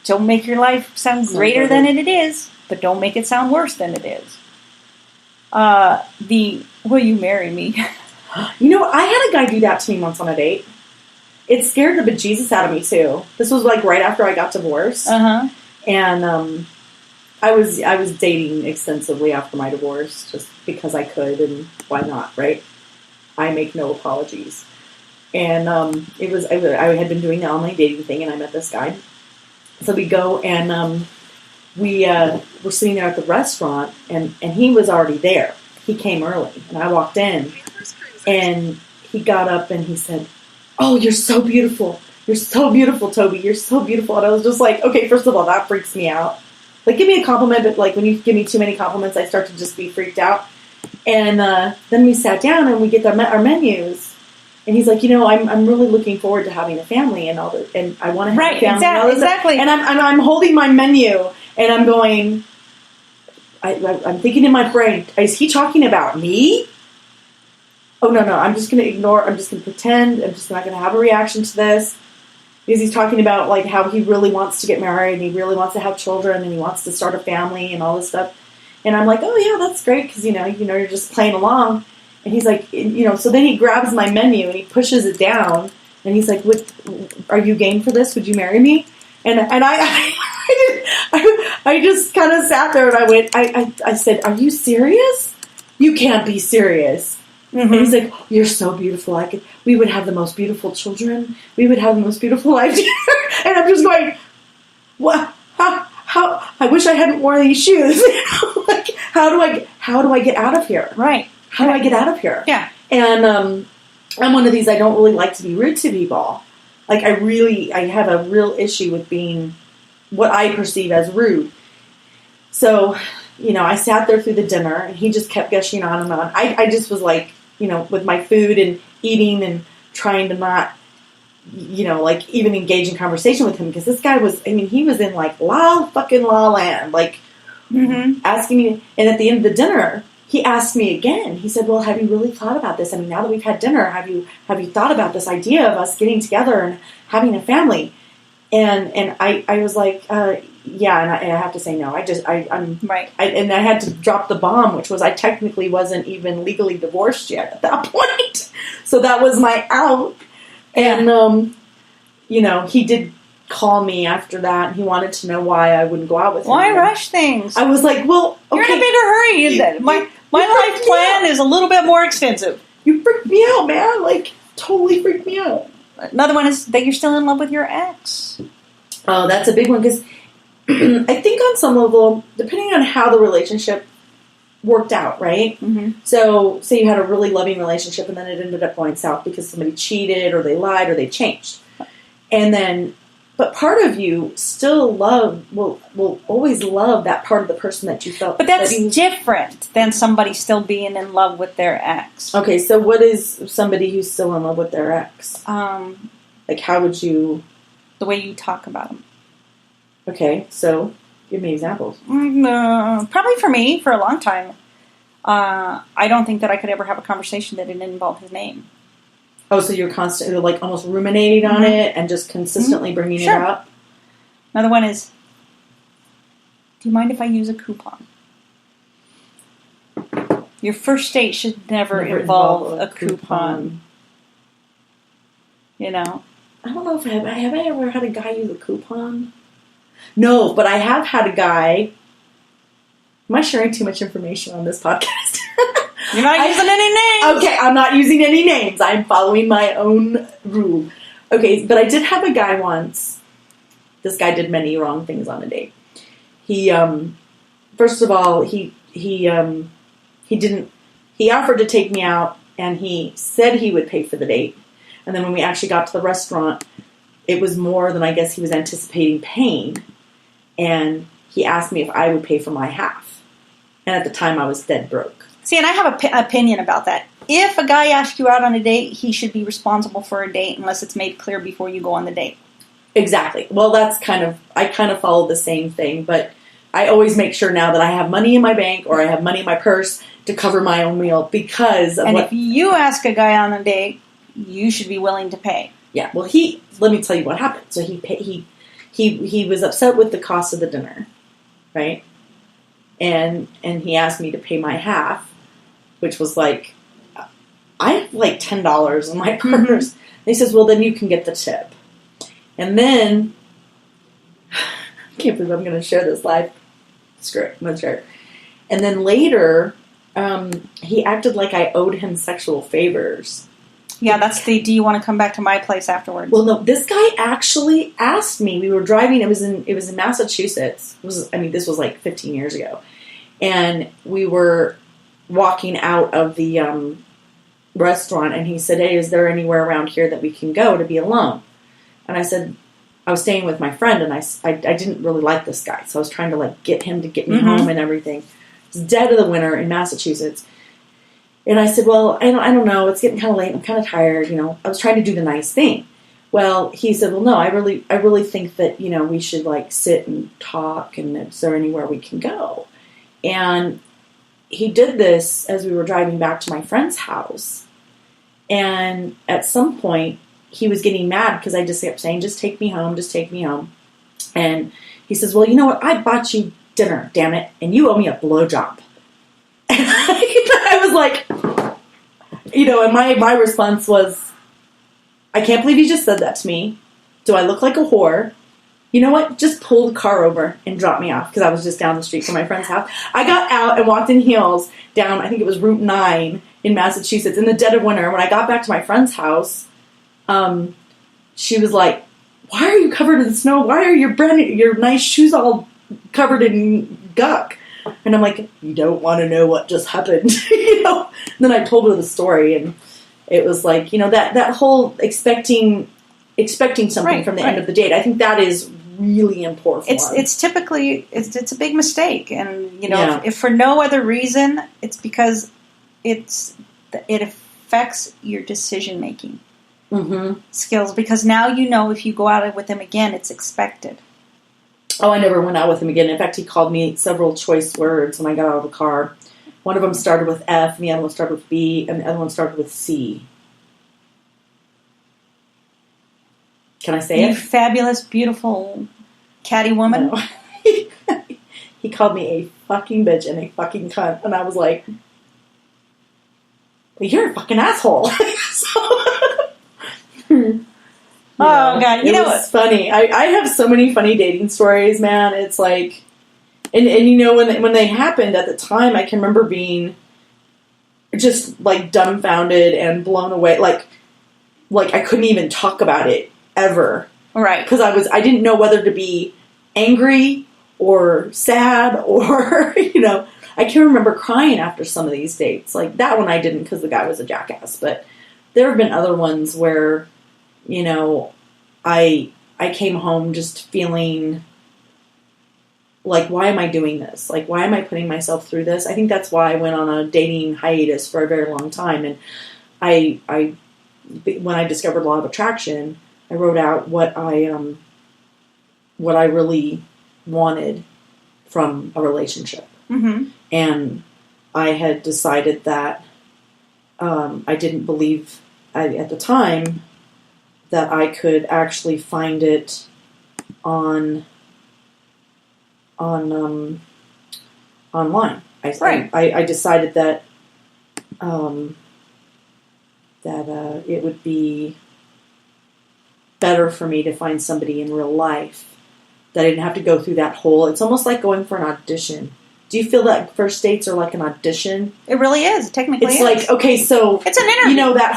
Don't make your life sound greater than it is, but don't make it sound worse than it is. Will you marry me? I had a guy do that to me once on a date. It scared the bejesus out of me too. This was like right after I got divorced. Uh-huh. And I was dating extensively after my divorce just because I could, and why not, right? I make no apologies. And I had been doing the online dating thing, and I met this guy. So we go, and we were sitting there at the restaurant, and he was already there. He came early, and I walked in, and he got up and he said, "Oh, you're so beautiful. You're so beautiful, Toby. You're so beautiful." And I was just like, okay, first of all, that freaks me out. Like, give me a compliment, but like when you give me too many compliments, I start to just be freaked out. And then we sat down and we get our menus. And he's like, I'm really looking forward to having a family and all that, and I want to have a family. Exactly. And I'm holding my menu, and I'm going. I'm thinking in my brain, is he talking about me? Oh no! I'm just going to ignore. I'm just going to pretend. I'm just not going to have a reaction to this, because he's talking about like how he really wants to get married, and he really wants to have children, and he wants to start a family and all this stuff. And I'm like, oh yeah, that's great, because you're just playing along. And he's like, so then he grabs my menu and he pushes it down, and he's like, "Are you game for this? Would you marry me?" And I just kind of sat there and I went, I said, "Are you serious? You can't be serious." And he's like, you're so beautiful. We would have the most beautiful children. We would have the most beautiful life together. And I'm just going, what? How? I wish I hadn't worn these shoes. Like, how do I get out of here? Right. How do I get out of here? Yeah. And I'm one of these, I don't really like to be rude to people. Like, I have a real issue with being what I perceive as rude. So, I sat there through the dinner, and he just kept gushing on and on. I just was like, with my food and eating and trying to not, like, even engage in conversation with him. Because this guy was, he was in, like, la land. Like, asking me. And at the end of the dinner, he asked me again. He said, well, have you really thought about this? Now that we've had dinner, have you thought about this idea of us getting together and having a family? And I was like, yeah, and I have to say no. I'm right. And I had to drop the bomb, which was I technically wasn't even legally divorced yet at that point. So that was my out. And, he did call me after that, and he wanted to know why I wouldn't go out with him. Why rush things? I was like, well, okay. You're in a bigger hurry. My life plan is a little bit more extensive. You freaked me out, man. Like, totally freaked me out. Another one is that you're still in love with your ex. Oh, that's a big one, because I think on some level, depending on how the relationship worked out, right? So, say you had a really loving relationship, and then it ended up going south because somebody cheated, or they lied, or they changed. And then, but part of you still will always love that part of the person that you felt. But that's different than somebody still being in love with their ex. Okay, so what is somebody who's still in love with their ex? Like, how would you... The way you talk about them. Okay, so give me examples. Probably for me, for a long time. I don't think that I could ever have a conversation that didn't involve his name. Oh, so you're constantly, like, almost ruminating on it and just consistently bringing it up? Another one is, do you mind if I use a coupon? Your first date should never involve a coupon. I don't know if have I ever had a guy use a coupon? No, but I have had a guy... Am I sharing too much information on this podcast? You're not using any names. Okay, I'm not using any names. I'm following my own rule. Okay, but I did have a guy once. This guy did many wrong things on a date. He, first of all, he offered to take me out, and he said he would pay for the date. And then when we actually got to the restaurant, it was more than I guess he was anticipating paying. And he asked me if I would pay for my half. And at the time, I was dead broke. See, and I have an opinion about that. If a guy asks you out on a date, he should be responsible for a date unless it's made clear before you go on the date. Exactly. Well, I kind of follow the same thing, but I always make sure now that I have money in my bank or I have money in my purse to cover my own meal because of if you ask a guy on a date, you should be willing to pay. Yeah. Well, let me tell you what happened. So he was upset with the cost of the dinner, right? And he asked me to pay my half, which was like, I have like $10 in my purse. And he says, well, then you can get the tip. And then, I can't believe I'm going to share this live. Screw it, I'm going to share it. And then later, he acted like I owed him sexual favors. Yeah, that's do you want to come back to my place afterwards? Well, no, this guy actually asked me. We were driving, it was in Massachusetts. This was like 15 years ago. And we were walking out of the restaurant, and he said, hey, is there anywhere around here that we can go to be alone? And I said, I was staying with my friend, and I didn't really like this guy, so I was trying to like get him to get me home and everything. It's dead of the winter in Massachusetts. And I said, well, I don't know, it's getting kind of late, I'm kind of tired, I was trying to do the nice thing. Well, he said, well, no, I really think that, we should like sit and talk, and is there anywhere we can go? And he did this as we were driving back to my friend's house. And at some point, he was getting mad because I just kept saying, just take me home, just take me home. And he says, well, you know what? I bought you dinner, damn it, and you owe me a blowjob. And I was like, and my response was, I can't believe you just said that to me. Do I look like a whore? You know what? Just pull the car over and drop me off because I was just down the street from my friend's house. I got out and walked in heels down, I think it was Route 9, in Massachusetts in the dead of winter. When I got back to my friend's house, she was like, "Why are you covered in snow? Why are your nice shoes all covered in guck?" And I'm like, "You don't want to know what just happened." And then I told her the story, and it was like, that whole expecting something from the end of the date. I think that is really important. It's typically it's a big mistake, and if for no other reason, it's because it affects your decision making skills. Because now if you go out with them again, it's expected. Oh, I never went out with him again. In fact, he called me several choice words when I got out of the car. One of them started with F, and the other one started with B, and the other one started with C. Can I say it? You fabulous, beautiful, catty woman. No. He called me a fucking bitch and a fucking cunt, and I was like, "You're a fucking asshole." Oh, God. It was funny. I have so many funny dating stories, man. It's like, and when they happened at the time, I can remember being just, like, dumbfounded and blown away. Like I couldn't even talk about it ever. Right. Because I didn't know whether to be angry or sad or, I can remember crying after some of these dates. Like, that one I didn't because the guy was a jackass. But there have been other ones where, I came home just feeling like, why am I doing this? Like, why am I putting myself through this? I think that's why I went on a dating hiatus for a very long time. And when I discovered law of attraction, I wrote out what I really wanted from a relationship. Mm-hmm. And I had decided that I didn't believe at the time that I could actually find it online. I decided that it would be better for me to find somebody in real life, that I didn't have to go through that whole. It's almost like going for an audition. Do you feel that first dates are like an audition? It really is. Technically, it's like, okay, so it's an interview. That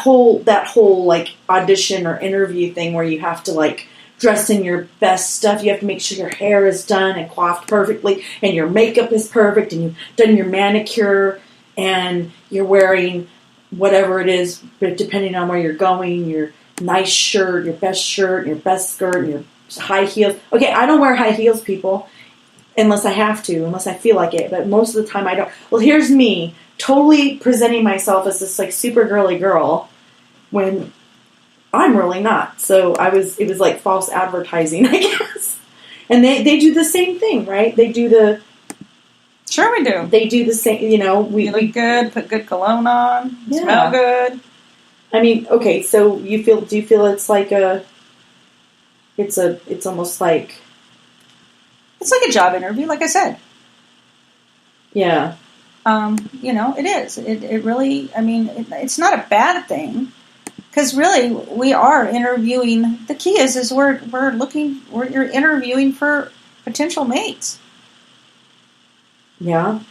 whole like audition or interview thing where you have to like dress in your best stuff. You have to make sure your hair is done and coiffed perfectly, and your makeup is perfect, and you've done your manicure, and you're wearing whatever it is, but depending on where you're going, your nice shirt, your best skirt, and your high heels. Okay, I don't wear high heels, people. Unless I have to, unless I feel like it. But most of the time I don't. Well, here's me, totally presenting myself as this like super girly girl when I'm really not. So it was like false advertising, I guess. And they do the same thing, right? They do the... Sure we do. They do the same, we look good, put good cologne on, smell good. I mean, okay, so do you feel it's like it's almost like... It's like a job interview, like I said. Yeah. It is. It really, it's not a bad thing. Because really, we are interviewing. The key is you're interviewing for potential mates. Yeah.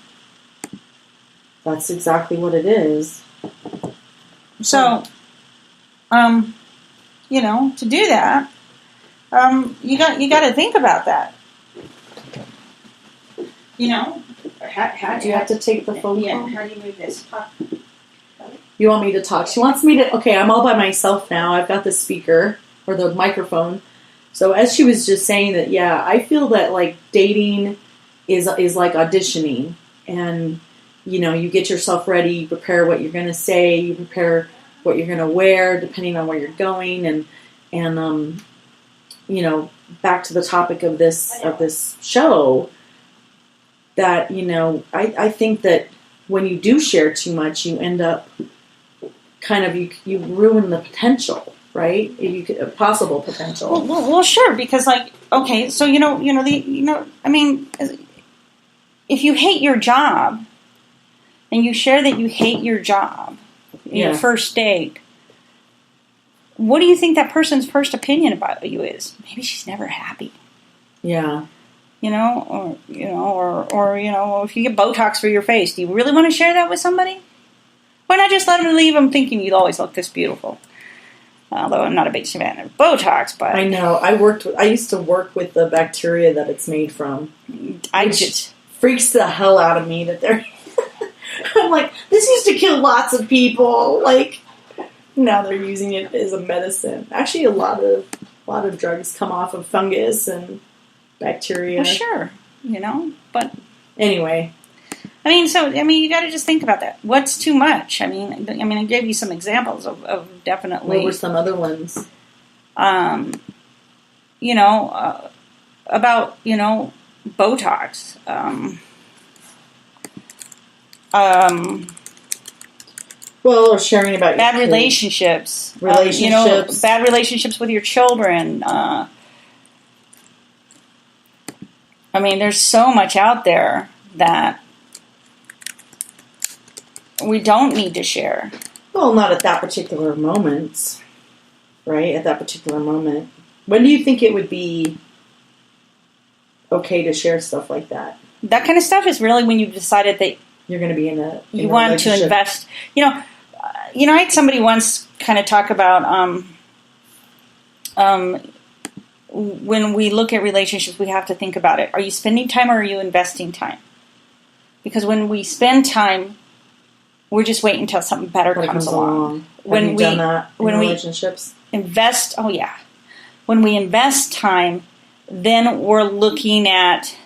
That's exactly what it is. So, to do that, you got to think about that. How do you have to take the phone call? Yeah, how do you move this? You want me to talk? She wants me to... Okay, I'm all by myself now. I've got the speaker, or the microphone. So as she was just saying that, yeah, I feel that, like, dating is like auditioning. And, you get yourself ready, you prepare what you're going to say, you prepare what you're going to wear, depending on where you're going. And back to the topic of this show... that, I think that when you do share too much, you end up kind of, you ruin the potential, right? Possible potential. Well, sure, because like, okay, so, if you hate your job and you share that you hate your job in your first date, what do you think that person's first opinion about you is? Maybe she's never happy. Yeah. Or if you get Botox for your face, do you really want to share that with somebody? Why not just let them leave them thinking you'll always look this beautiful? Although I'm not a big fan of Botox, but I know. I used to work with the bacteria that it's made from. Which freaks the hell out of me that they're. I'm like, this used to kill lots of people. Like, now they're using it as a medicine. Actually, a lot of drugs come off of fungus and bacteria. Well, sure, but anyway. You got to just think about that. What's too much? I gave you some examples of definitely. What were some other ones? About Botox. Well, or sharing about bad relationships. Relationships. Bad relationships with your children. There's so much out there that we don't need to share. Well, not at that particular moment, right? At that particular moment. When do you think it would be okay to share stuff like that? That kind of stuff is really when you've decided that you're going to be in a want to invest. I had somebody once kind of talk about when we look at relationships, we have to think about it. Are you spending time or are you investing time? Because when we spend time, we're just waiting until something better comes along. Have you done that in relationships? Invest, oh yeah. When we invest time, then we're looking at,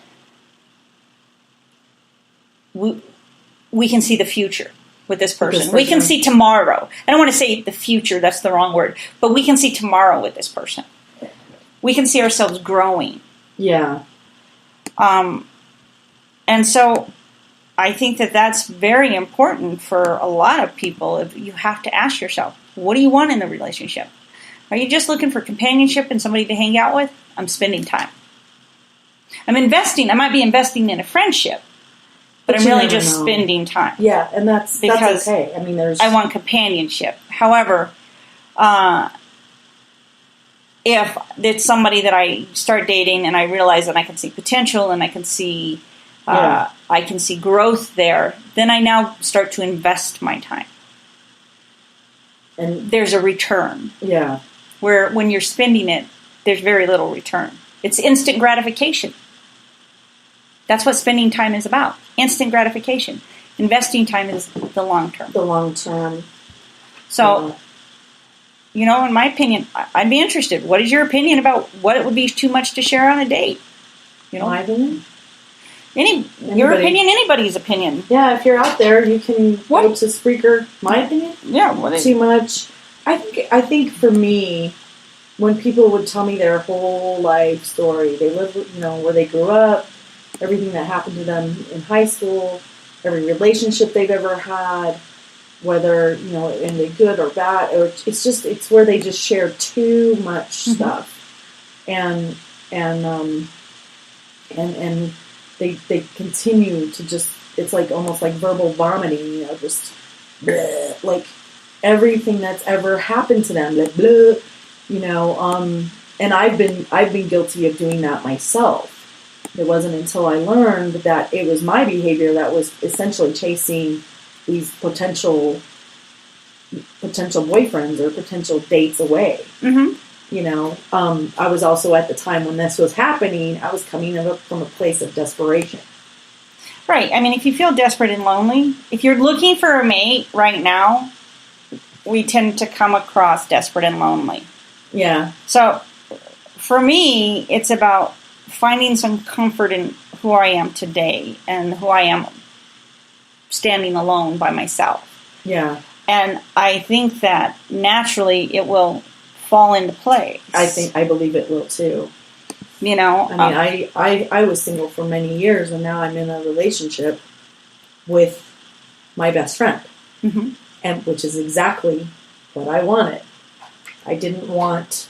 we can see the future with this person. We can see tomorrow. I don't want to say the future, that's the wrong word. But we can see tomorrow with this person. We can see ourselves growing. Yeah. And so I think that that's very important for a lot of people. If you have to ask yourself, what do you want in the relationship? Are you just looking for companionship and somebody to hang out with? I'm spending time. I'm investing. I might be investing in a friendship, but I'm really just spending time. Yeah, and that's okay. I want companionship. However, if it's somebody that I start dating and I realize that I can see potential and I can see growth there, then I now start to invest my time. And there's a return. Yeah. Where when you're spending it, there's very little return. It's instant gratification. That's what spending time is about. Instant gratification. Investing time is the long term. The long term. So, in my opinion, I'd be interested. What is your opinion about what it would be too much to share on a date? My opinion? Your opinion, anybody's opinion. Yeah, if you're out there, you can go to Spreaker. My opinion? Yeah, too much. I think for me, when people would tell me their whole life story, they lived, where they grew up, everything that happened to them in high school, every relationship they've ever had, whether, in the good or bad, or it's where they just share too much stuff. And they continue to just, it's like almost like verbal vomiting, just bleh, like everything that's ever happened to them, like bleh, and I've been guilty of doing that myself. It wasn't until I learned that it was my behavior that was essentially chasing these potential boyfriends or potential dates away. Mm-hmm. I was also at the time when this was happening, I was coming up from a place of desperation. Right. If you feel desperate and lonely, if you're looking for a mate right now, we tend to come across desperate and lonely. Yeah. So for me, it's about finding some comfort in who I am today and who I am standing alone by myself. Yeah. And I think that naturally it will fall into place. I believe it will too. I was single for many years, and now I'm in a relationship with my best friend, mm-hmm. and which is exactly what I wanted. I didn't want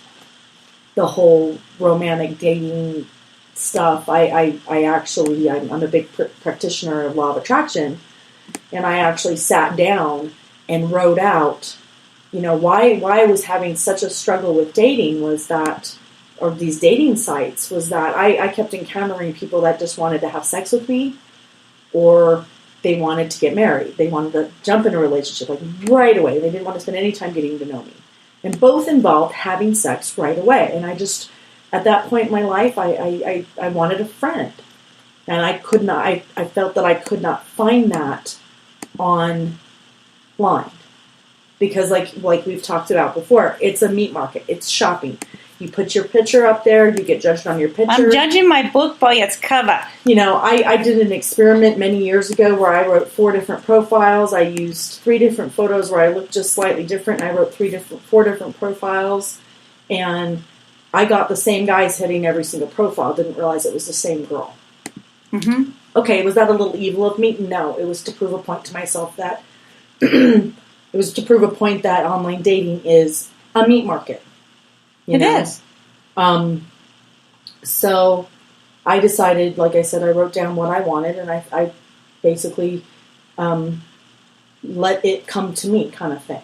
the whole romantic dating stuff. I'm a big practitioner of law of attraction, and I actually sat down and wrote out, why I was having such a struggle with dating was that, or these dating sites, was that I kept encountering people that just wanted to have sex with me, or they wanted to get married. They wanted to jump in a relationship like right away. They didn't want to spend any time getting to know me. And both involved having sex right away. And I just, at that point in my life, I wanted a friend. And I could not, I felt that I could not find that online. Because like we've talked about before, it's a meat market. It's shopping. You put your picture up there, you get judged on your picture. I'm judging my book by its cover. You know, I did an experiment many years ago where I wrote 4 different profiles. I used 3 different photos where I looked just slightly different. I wrote 4 different profiles. And I got the same guys hitting every single profile. Didn't realize it was the same girl. Mm-hmm. Okay, was that a little evil of me? No, it was to prove a point to myself that it was to prove a point that online dating is a meat market. It is. So I decided, like I said, I wrote down what I wanted, and I basically let it come to me, kind of thing.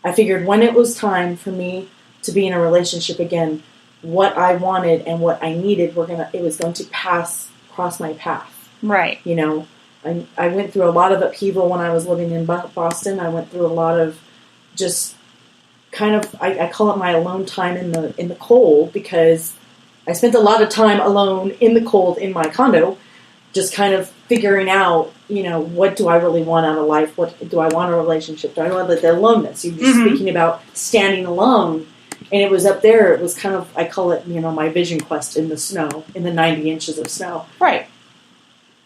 I figured when it was time for me to be in a relationship again, what I wanted and what I needed it was going to cross my path. Right. You know, I went through a lot of upheaval when I was living in Boston. I went through a lot of just kind of, I call it my alone time in the cold, because I spent a lot of time alone in the cold in my condo, just kind of figuring out, you know, what do I really want out of life? What do I want a relationship? Do I want the aloneness? You're just speaking about standing alone. And it was up there. It was kind of, I call it, you know, my vision quest in the snow, in the 90 inches of snow. Right.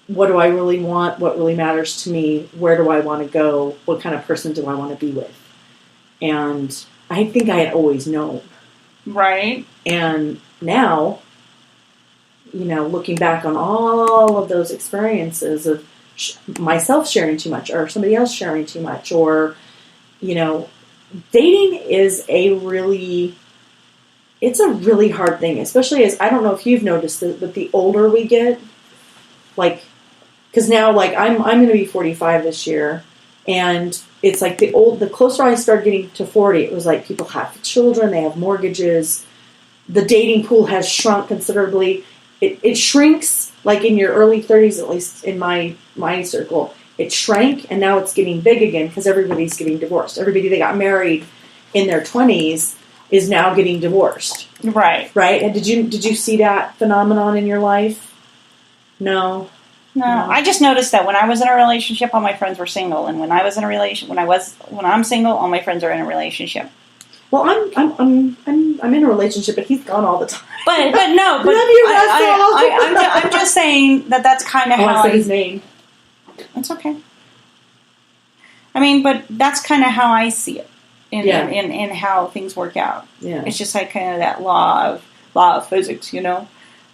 What do I really want? What really matters to me? Where do I want to go? What kind of person do I want to be with? And I think I had always known. Right. And now, you know, looking back on all of those experiences of myself sharing too much or somebody else sharing too much, or, you know, dating is it's a really hard thing, especially as, I don't know if you've noticed this, but the older we get, like, because now, like, I'm going to be 45 this year, and it's like the closer I started getting to 40, it was like people have children, they have mortgages, the dating pool has shrunk considerably. It shrinks, like in your early 30s, at least in my circle, it shrank, and now it's getting big again because everybody's getting divorced. Everybody that got married in their 20s is now getting divorced. Right. Right? And did you see that phenomenon in your life? No. No, I just noticed that when I was in a relationship, all my friends were single, and when I was in a relation, when I'm single, all my friends are in a relationship. Well, I'm in a relationship, but he's gone all the time. But no, but Love you, Russell. I'm just saying that's kind of how I said his name. It's okay. I mean, but that's kind of how I see it in how things work out. Yeah, it's just like kind of that law of physics, you know.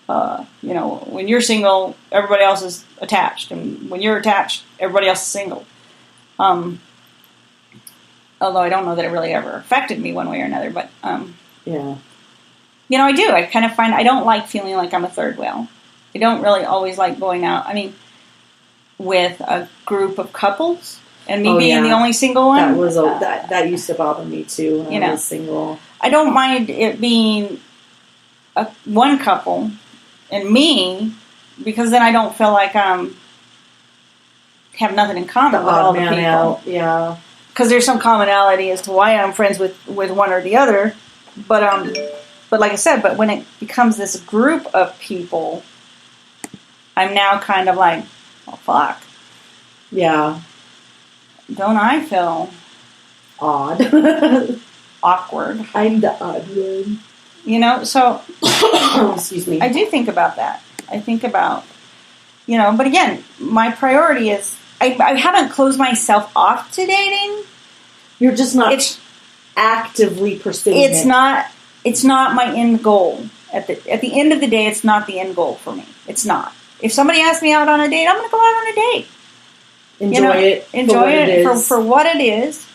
When you're single, everybody else is attached, and when you're attached, everybody else is single. Although I don't know that it really ever affected me one way or another, but yeah. You know, I do. I kind of find I don't like feeling like I'm a third wheel. I don't really always like going out. I mean, with a group of couples, and me being the only single one. That used to bother me too when I was single. I don't mind it being one couple and me, because then I don't feel like have nothing in common with all the people. Out. Yeah. Because there's some commonality as to why I'm friends with one or the other, but like I said, but when it becomes this group of people, I'm now kind of like, oh fuck, yeah. Don't I feel odd, awkward? I'm the odd one, you know. So, excuse me. I do think about that. I think about, you know, but again, my priority is. I haven't closed myself off to dating. You're just not actively pursuing it. It's not my end goal. At the end of the day, it's not the end goal for me. It's not. If somebody asks me out on a date, I'm going to go out on a date. Enjoy it for what it is.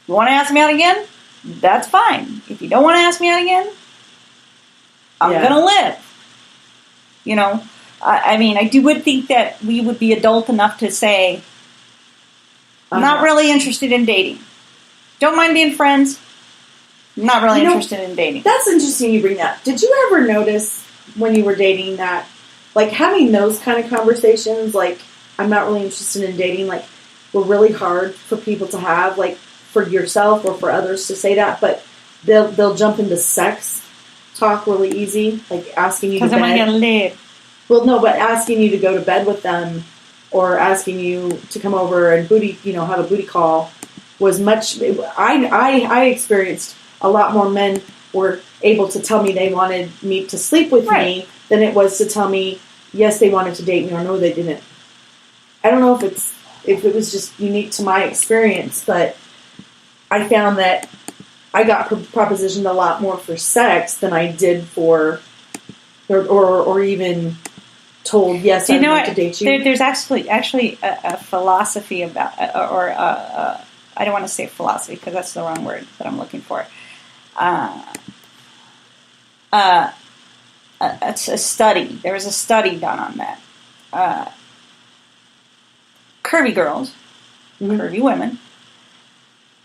You want to ask me out again? That's fine. If you don't want to ask me out again, I'm going to live. You know. I mean, I would think that we would be adult enough to say, I'm not really interested in dating. Don't mind being friends. I'm not really interested in dating. That's interesting you bring that. Did you ever notice when you were dating that, like, having those kind of conversations, like, I'm not really interested in dating, like, were really hard for people to have, like, for yourself or for others to say that, but they'll jump into sex talk really easy, like asking you to bed. Because I'm going to live. Well, no, but asking you to go to bed with them or asking you to come over and have a booty call was much. I experienced a lot more men were able to tell me they wanted me to sleep with me than it was to tell me yes they wanted to date me or no they didn't. I don't know if it was just unique to my experience, but I found that I got propositioned a lot more for sex than I did for, or even told yes I'd like to date you. There's actually a philosophy about, I don't want to say philosophy because that's the wrong word that I'm looking for. It's a study. There was a study done on that. Curvy girls, curvy women,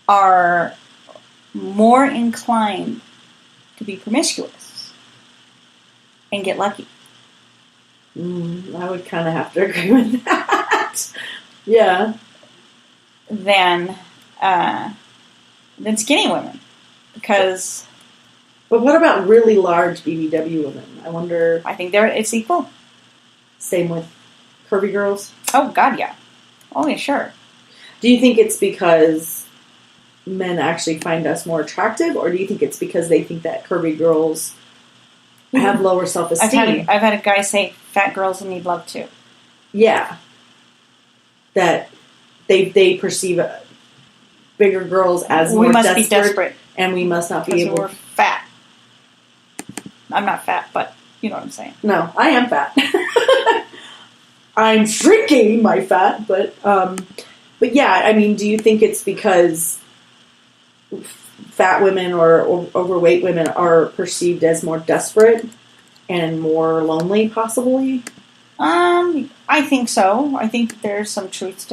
are more inclined to be promiscuous and get lucky. I would kind of have to agree with that. Yeah. Than skinny women. Because... But what about really large BBW women? I wonder... I think it's equal. Same with curvy girls? Oh, God, yeah. Oh, yeah, sure. Do you think it's because men actually find us more attractive, or do you think it's because they think that curvy girls have lower self-esteem? I've had a guy say fat girls need love too. Yeah. That they perceive bigger girls as more desperate. We must be desperate. And we must not be able... Because we're fat. I'm not fat, but you know what I'm saying. No, I am fat. I'm shrinking my fat, but yeah, I mean, do you think it's because fat women or overweight women are perceived as more desperate and more lonely, possibly? I think so. I think there's some truth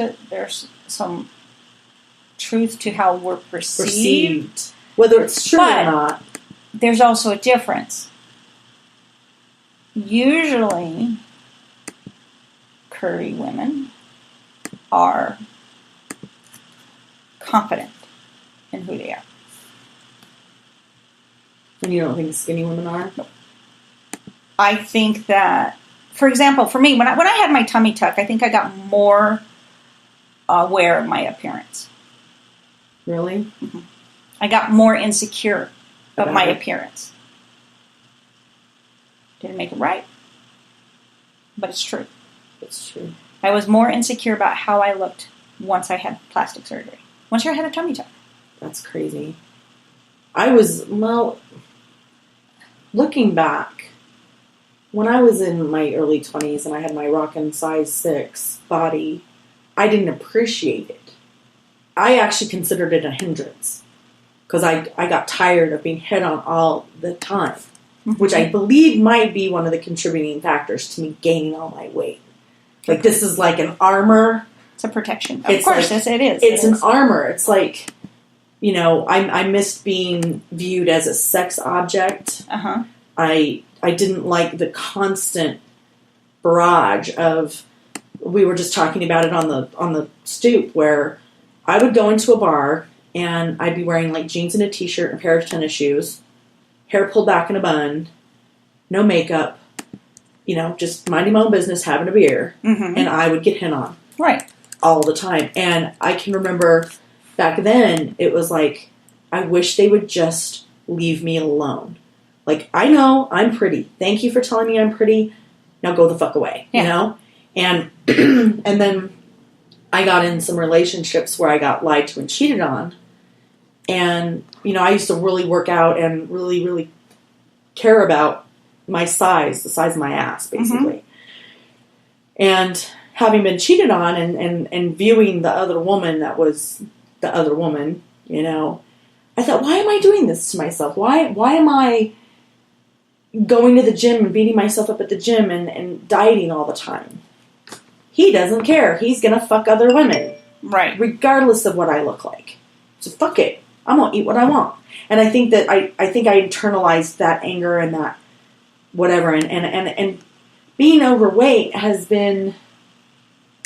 to how we're perceived. Whether it's true or not. There's also a difference. Usually, curvy women are confident in who they are. And you don't think skinny women are? No. I think that, for example, for me, when I had my tummy tuck, I think I got more aware of my appearance. Really? Mm-hmm. I got more insecure of my appearance. Didn't make it right, but it's true. It's true. I was more insecure about how I looked once I had plastic surgery. Once I had a tummy tuck. That's crazy. Looking back, when I was in my early 20s and I had my rockin' size 6 body, I didn't appreciate it. I actually considered it a hindrance. Because I got tired of being hit on all the time. Which I believe might be one of the contributing factors to me gaining all my weight. Like, this is like an armor. It's a protection. Of course, it is. It's an armor. It's like, I missed being viewed as a sex object. Uh-huh. I didn't like the constant barrage of, we were just talking about it on the stoop, where I would go into a bar and I'd be wearing like jeans and a t-shirt and a pair of tennis shoes, hair pulled back in a bun, no makeup, just minding my own business, having a beer, and I would get hit on. Right. All the time. And I can remember back then, it was like, I wish they would just leave me alone. Like, I know I'm pretty. Thank you for telling me I'm pretty. Now go the fuck away, And and then I got in some relationships where I got lied to and cheated on. And, I used to really work out and really, really care about my size, the size of my ass, basically. And having been cheated on and viewing the other woman that was the other woman, I thought, why am I doing this to myself? Why am I going to the gym and beating myself up at the gym and dieting all the time? He doesn't care. He's going to fuck other women. Right. Regardless of what I look like. So fuck it. I'm going to eat what I want. And I think that I internalized that anger and that whatever. And being overweight has been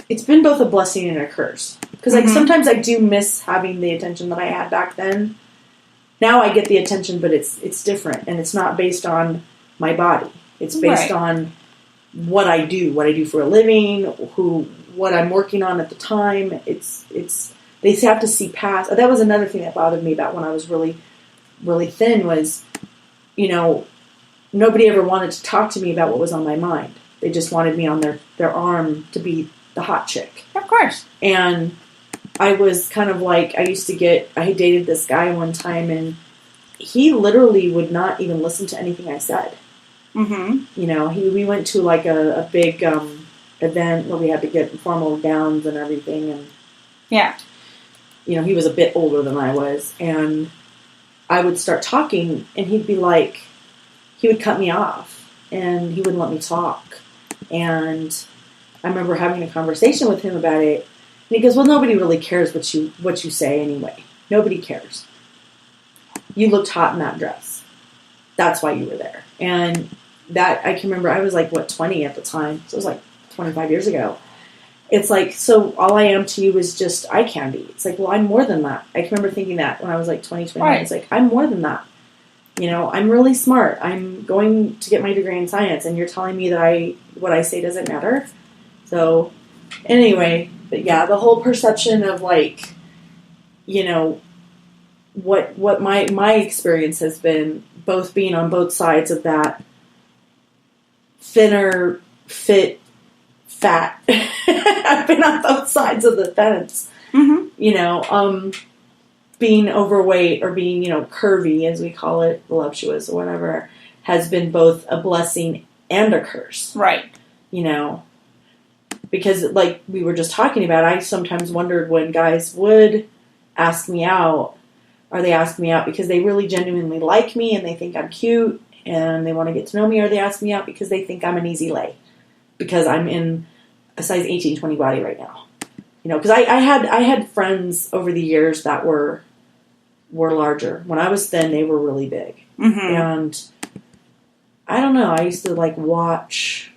it's been both a blessing and a curse. Because, like, sometimes I do miss having the attention that I had back then. Now I get the attention, but it's different. And it's not based on my body. It's based on what I do for a living, what I'm working on at the time. It's they have to see past. That was another thing that bothered me about when I was really, really thin was, you know, nobody ever wanted to talk to me about what was on my mind. They just wanted me on their arm to be the hot chick. Of course. And I was kind of like, I dated this guy one time, and he literally would not even listen to anything I said. Mm-hmm. You know, we went to like a big event where we had to get formal gowns and everything, and you know, he was a bit older than I was, and I would start talking, and he would cut me off, and he wouldn't let me talk. And I remember having a conversation with him about it, and he goes, "Well, nobody really cares what you say anyway. Nobody cares. You looked hot in that dress. That's why you were there." And that, I can remember, I was like, 20 at the time, so it was like 25 years ago. It's like, so all I am to you is just eye candy. It's like, well, I'm more than that. I can remember thinking that when I was like 20, 21. Right. It's like, I'm more than that. You know, I'm really smart. I'm going to get my degree in science, and you're telling me that what I say doesn't matter? So, anyway, but yeah, the whole perception of, like, you know, what my experience has been, both being on both sides of that thinner, fit, fat. I've been on both sides of the fence. Mm-hmm. You know, being overweight or being, you know, curvy, as we call it, voluptuous or whatever, has been both a blessing and a curse. Right. You know, because like we were just talking about, I sometimes wondered when guys would ask me out, are they asking me out because they really genuinely like me and they think I'm cute and they want to get to know me, or they ask me out because they think I'm an easy lay because I'm in a size 18, 20 body right now. You know, because I had friends over the years that were larger. When I was thin, they were really big. Mm-hmm. And I don't know, I used to like watch,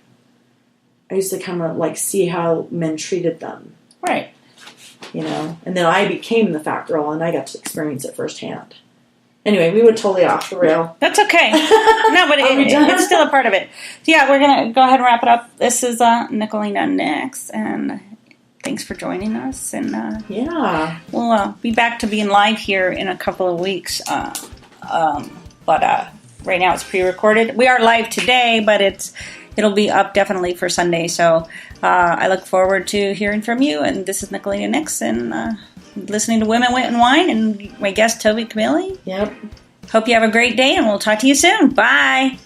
I used to kind of like see how men treated them. Right. You know, and then I became the fat girl and I got to experience it firsthand. Anyway, we went totally off the rail. That's okay. No, but it's still a part of it. So yeah, we're going to go ahead and wrap it up. This is Nicolina Nix, and thanks for joining us. And yeah, we'll be back to being live here in a couple of weeks. But right now it's pre-recorded. We are live today, but it'll be up definitely for Sunday. So I look forward to hearing from you. And this is Nicolina Nix, and listening to Women, Wit, and Wine, and my guest, Toby Camilli. Yep. Hope you have a great day, and we'll talk to you soon. Bye.